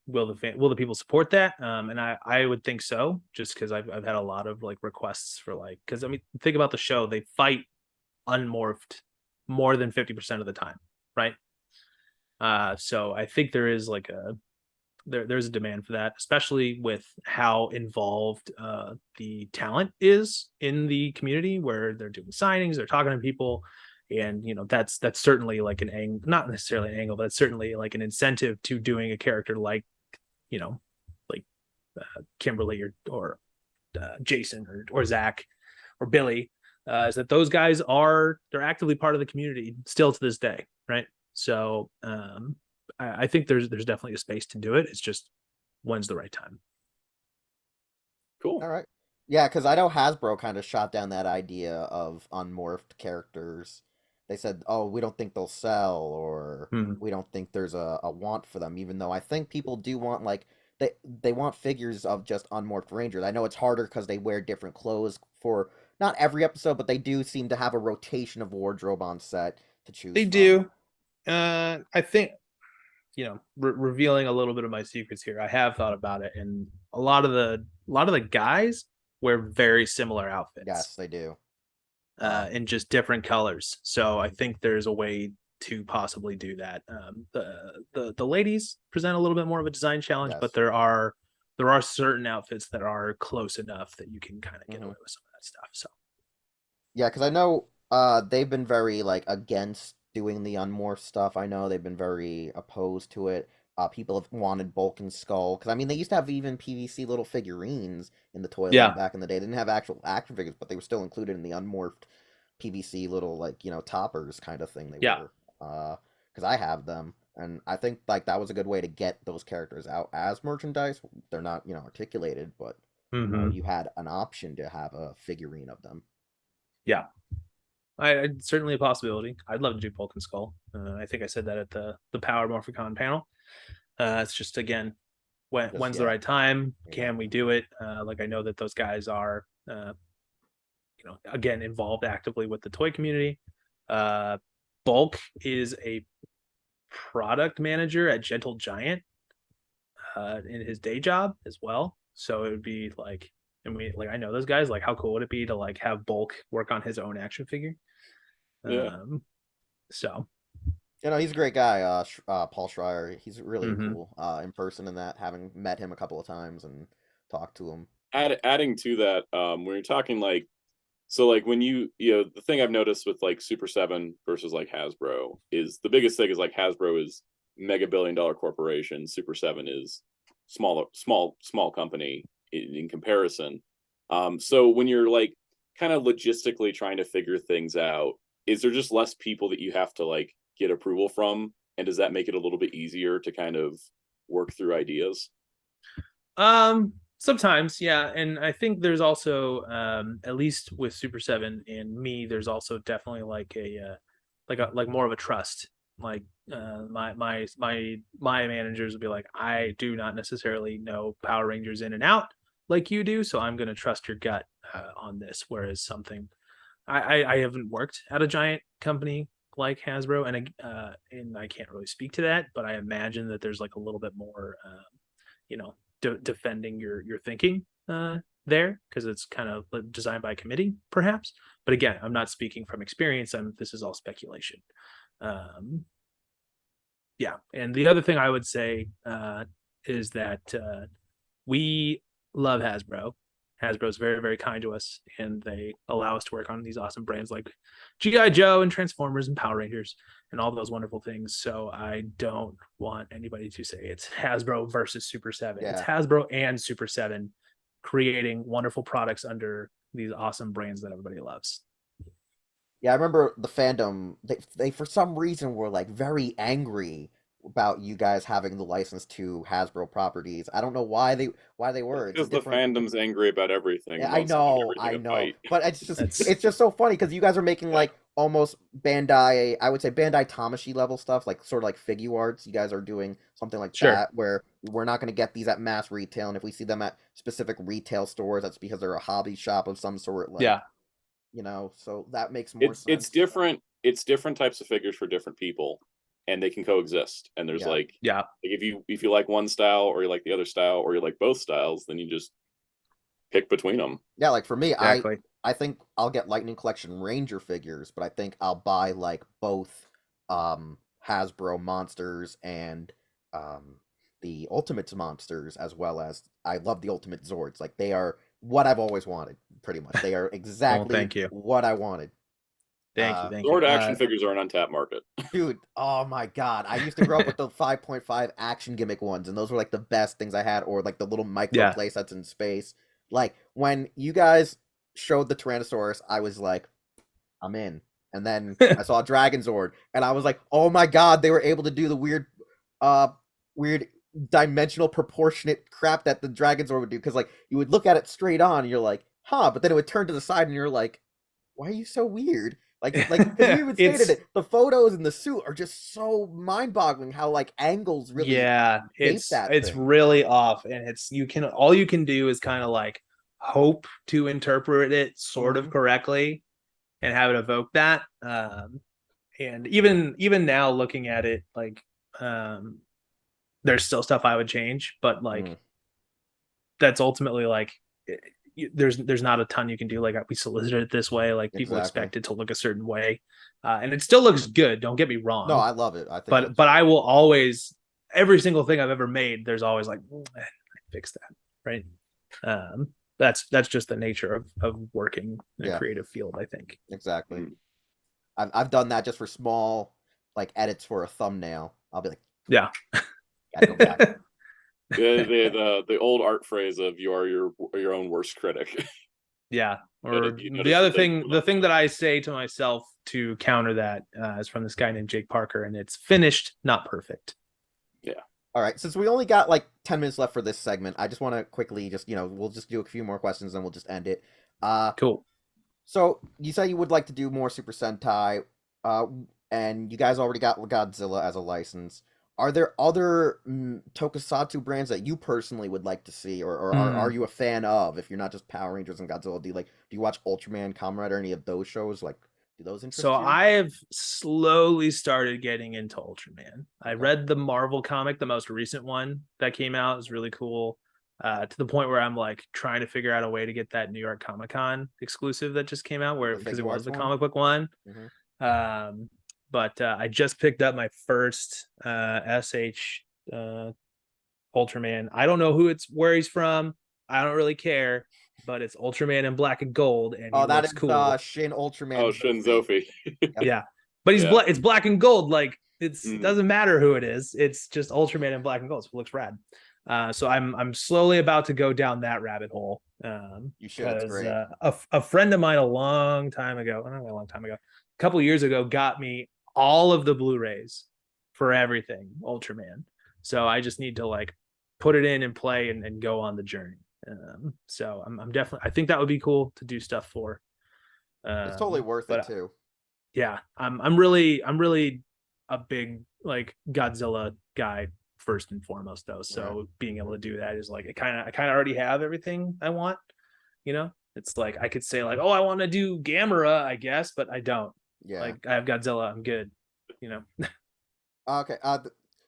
will the people support that? And I would think so, just because I've had a lot of like requests for like, because I mean, think about the show, they fight unmorphed more than 50% of the time, right? So I think there is like there's a demand for that, especially with how involved the talent is in the community, where they're doing signings, they're talking to people, and that's certainly like not necessarily an angle, but it's certainly like an incentive to doing a character like Kimberly or Jason or Zach or Billy, is that those guys they're actively part of the community still to this day, right? So I think there's definitely a space to do it. It's just when's the right time. Cool. All right. Yeah, because I know Hasbro kind of shot down that idea of unmorphed characters. They said, "Oh, we don't think they'll sell," or "We don't think there's a want for them." Even though I think people do want like they want figures of just unmorphed Rangers. I know it's harder because they wear different clothes for not every episode, but they do seem to have a rotation of wardrobe on set to choose. They do. I think, revealing a little bit of my secrets here, I have thought about it, and a lot of the guys wear very similar outfits. Yes, they do. In just different colors. So I think there's a way to possibly do that. The ladies present a little bit more of a design challenge, but there are certain outfits that are close enough that you can kind of get away with some of that stuff. So yeah, because I know they've been very like against doing the unmorph stuff. I know they've been very opposed to it. People have wanted Bulk and Skull, because I mean they used to have even PVC little figurines in the toy line back in the day. They didn't have actual action figures, but they were still included in the unmorphed PVC little like toppers kind of thing. They were. because I have them, and I think like that was a good way to get those characters out as merchandise. They're not articulated, but you had an option to have a figurine of them. Yeah. I certainly a possibility. I'd love to do Bulk and Skull. I think I said that at the Power Morphicon panel. It's just again, when's the right time? Can we do it? Like I know that those guys are, again involved actively with the toy community. Bulk is a product manager at Gentle Giant in his day job as well. So it would be like, and I know those guys. Like, how cool would it be to like have Bulk work on his own action figure? Yeah. So he's a great guy, Paul Schreier. He's really cool in person, and that having met him a couple of times and talked to him. Adding to that, when you're talking like, so like when the thing I've noticed with like Super 7 versus like Hasbro is the biggest thing is like Hasbro is mega billion-dollar corporation, Super 7 is small company in comparison. So when you're like kind of logistically trying to figure things out, is there just less people that you have to like get approval from, and does that make it a little bit easier to kind of work through ideas? Sometimes, yeah, and I think there's also at least with Super 7 and me, there's also definitely like like more of a trust. Like my managers would be like, I do not necessarily know Power Rangers in and out like you do, so I'm going to trust your gut on this. Whereas something I haven't worked at a giant company like Hasbro, and I can't really speak to that, but I imagine that there's like a little bit more, defending your thinking there, because it's kind of designed by committee, perhaps. But again, I'm not speaking from experience. This is all speculation. Yeah, and the other thing I would say is that we love Hasbro. Hasbro is very, very kind to us, and they allow us to work on these awesome brands like G.I. Joe and Transformers and Power Rangers and all those wonderful things. So I don't want anybody to say it's Hasbro versus Super 7. Yeah. It's Hasbro and Super 7 creating wonderful products under these awesome brands that everybody loves. Yeah, I remember the fandom, they for some reason were like very angry about you guys having the license to Hasbro properties. I don't know why they were. Because the fandom's angry about everything. Yeah, I know. But it's just so funny because you guys are making like almost Bandai, I would say Bandai Tamashii level stuff, like sort of like figure arts. You guys are doing something like that where we're not going to get these at mass retail, and if we see them at specific retail stores, that's because they're a hobby shop of some sort. Like, so that makes more sense. It's different types of figures for different people, and they can coexist. And there's like if you like one style, or you like the other style, or you like both styles, then you just pick between them. Yeah, like for me, exactly. I think I'll get Lightning Collection Ranger figures, but I think I'll buy like both Hasbro monsters and the Ultimates monsters, as well as I love the Ultimate Zords. Like, they are what I've always wanted, pretty much. They are exactly what I wanted. Thank you. Zord action figures are an untapped market. Dude, oh my god. I used to grow up with the 5.5 action gimmick ones, and those were like the best things I had, or like the little micro playsets in space. Like, when you guys showed the Tyrannosaurus, I was like, I'm in. And then I saw Dragon Zord, and I was like, oh my god, they were able to do the weird dimensional proportionate crap that the Dragon Zord would do. Because, like, you would look at it straight on, and you're like, huh, but then it would turn to the side, and you're like, why are you so weird? Like, because you even stated it, the photos in the suit are just so mind-boggling. How like angles really, it's really off, and all you can do is kind of like hope to interpret it sort of correctly, and have it evoke that. And even now looking at it, like, there's still stuff I would change, but like, that's ultimately like. There's not a ton you can do. Like, we solicited it this way, like people expect it to look a certain way, and it still looks good, don't get me wrong. No, I love it. I think but I will always, every single thing I've ever made, there's always like, I fix that, right? That's just the nature of working in a creative field, I think. Exactly. I've done that just for small like edits for a thumbnail. I'll be like, gotta go back. The old art phrase of "you are your own worst critic." Yeah. You Or notice- you notice the other the thing- thing, the thing that I say to myself to counter that is from this guy named Jake Parker, and it's finished, not perfect. All right, since we only got like 10 minutes left for this segment, I just want to quickly just, we'll just do a few more questions and we'll just end it. Cool. So you said you would like to do more Super Sentai, and you guys already got Godzilla as a license. Are there other Tokusatsu brands that you personally would like to see, or are you a fan of? If you're not just Power Rangers and Godzilla, do you watch Ultraman, Kamen Rider, any of those shows? Like, do those interest So you? I've slowly started getting into Ultraman. I Okay. read the Marvel comic, the most recent one that came out. It was really cool. To the point where I'm like trying to figure out a way to get that New York Comic Con exclusive that just came out, The because it figure was arts the one? comic book one. But I just picked up my first SH Ultraman. I don't know where he's from. I don't really care, but it's Ultraman in black and gold, and he Oh, that looks is cool. Shin Ultraman. Oh, Shin Zofi. Yeah, but he's Yeah. it's black and gold. Like it Mm. doesn't matter who it is. It's just Ultraman in black and gold. So it looks rad. So I'm slowly about to go down that rabbit hole. You should. It's great. A friend of mine a long time ago, a couple years ago, got me all of the Blu-rays for everything Ultraman. So I just need to like put it in and play and go on the journey. So I'm definitely, I think that would be cool to do stuff for. It's totally worth it too. Yeah, I'm really a big like Godzilla guy first and foremost though. So being able to do that is like I kind of already have everything I want. It's like I could say like, oh, I want to do Gamera, I guess, but I don't. Yeah. Like I have Godzilla, I'm good. Okay.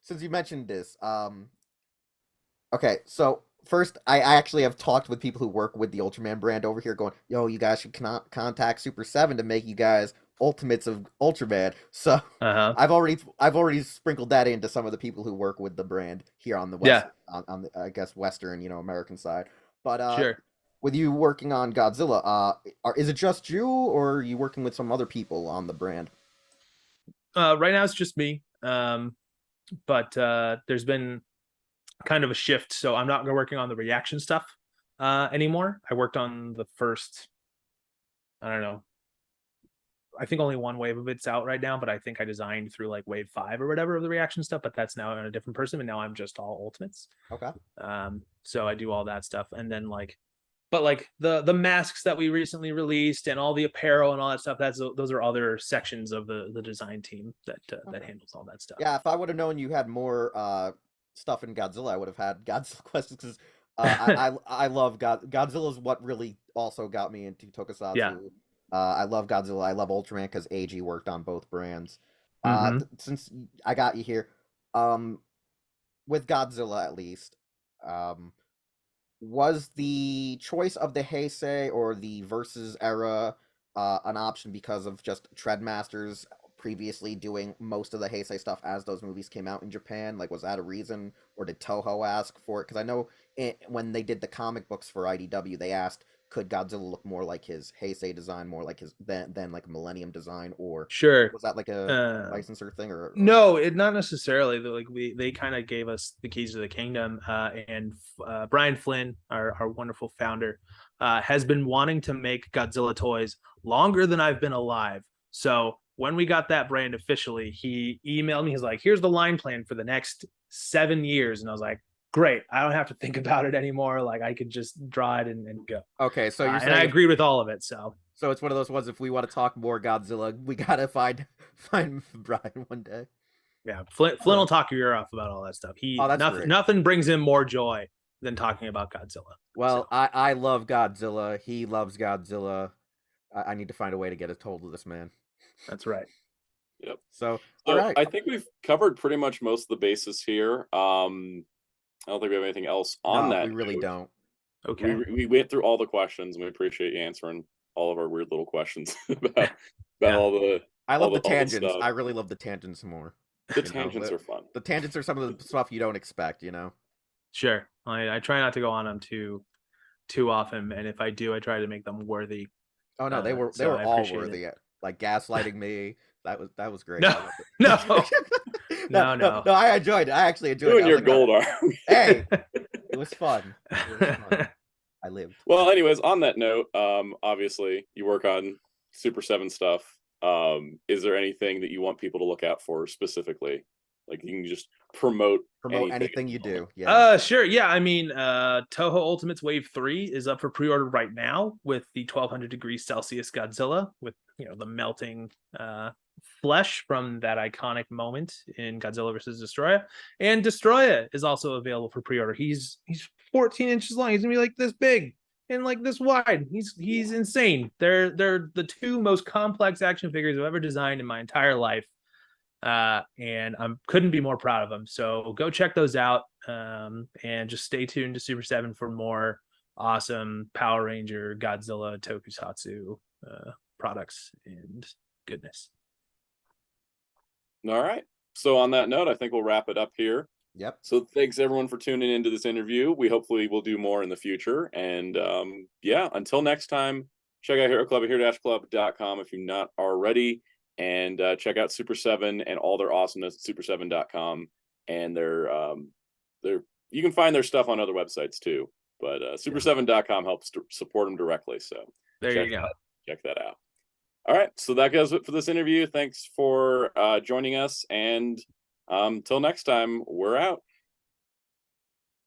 Since you mentioned this, okay. So first, I actually have talked with people who work with the Ultraman brand over here, going, "Yo, you guys should contact Super7 to make you guys Ultimates of Ultraman." So I've already sprinkled that into some of the people who work with the brand here on the west, on the, I guess, Western, American side. But Sure. With you working on Godzilla, is it just you, or are you working with some other people on the brand? Right now it's just me. But there's been kind of a shift, so I'm not working on the reaction stuff anymore. I worked on the first, I don't know, I think only one wave of it's out right now, but I think I designed through like wave 5 or whatever of the reaction stuff, but that's now a different person, and now I'm just all Ultimates. Okay. So I do all that stuff, and then but the masks that we recently released and all the apparel and all that stuff, those are other sections of the design team that handles all that stuff. Yeah, if I would have known you had more stuff in Godzilla, I would have had Godzilla questions, because I love Godzilla is what really also got me into Tokusatsu. Yeah. I love Godzilla. I love Ultraman because AG worked on both brands. Since I got you here, with Godzilla at least, was the choice of the Heisei or the Versus era an option because of just Treadmasters previously doing most of the Heisei stuff as those movies came out in Japan? Like, was that a reason, or did Toho ask for it? Because I know when they did the comic books for IDW, they asked, could Godzilla look more like his Heisei design, more like his than like a Millennium design, or Sure, was that like a licensor thing, or no? It not necessarily. Like they kind of gave us the keys to the kingdom, and Brian Flynn, our wonderful founder, has been wanting to make Godzilla toys longer than I've been alive. So when we got that brand officially, he emailed me. He's like, "Here's the line plan for the next 7 years," and I was like, great, I don't have to think about it anymore. Like I could just draw it and go. Okay, so you're saying, and I agreed with all of it. So it's one of those ones. If we want to talk more Godzilla, we gotta find Brian one day. Yeah, Flynn will talk your ear off about all that stuff. Nothing brings him more joy than talking about Godzilla. Well, so. I love Godzilla. He loves Godzilla. I need to find a way to get a hold of this man. That's right. Yep. So all right. I think we've covered pretty much most of the bases here. I don't think we have anything else on that. We really don't. Okay. We went through all the questions, and we appreciate you answering all of our weird little questions about all the. I love the tangents. I really love the tangents more. The tangents are fun. The tangents are some of the stuff you don't expect, Sure. I try not to go on them too often, and if I do, I try to make them worthy. Oh no, they were all worthy. Like gaslighting me. That was great. No. No, I enjoyed it. I actually enjoyed it. You and your Goldar. Hey, it was fun. I I lived. Well, anyways, on that note, obviously you work on Super 7 stuff. Is there anything that you want people to look out for specifically? Like you can just promote anything you do. Sure. Yeah, I mean, Toho Ultimates Wave 3 is up for pre-order right now with the 1200 degrees Celsius Godzilla with, the melting flesh from that iconic moment in Godzilla versus Destroya. And Destroya is also available for pre-order. He's 14 inches long. He's gonna be like this big and like this wide. He's insane. They're the two most complex action figures I've ever designed in my entire life. And I couldn't be more proud of them. So go check those out. And just stay tuned to Super 7 for more awesome Power Ranger, Godzilla, Tokusatsu products and goodness. All right. So on that note, I think we'll wrap it up here. Yep. So thanks everyone for tuning into this interview. We hopefully will do more in the future. And yeah, until next time, check out Hero Club at hero-club.com if you're not already. And check out Super 7 and all their awesomeness at super7.com. And you can find their stuff on other websites too. But super7.com helps to support them directly. So there you go. Check that out. All right. So that goes it for this interview. Thanks for joining us. And until next time, we're out.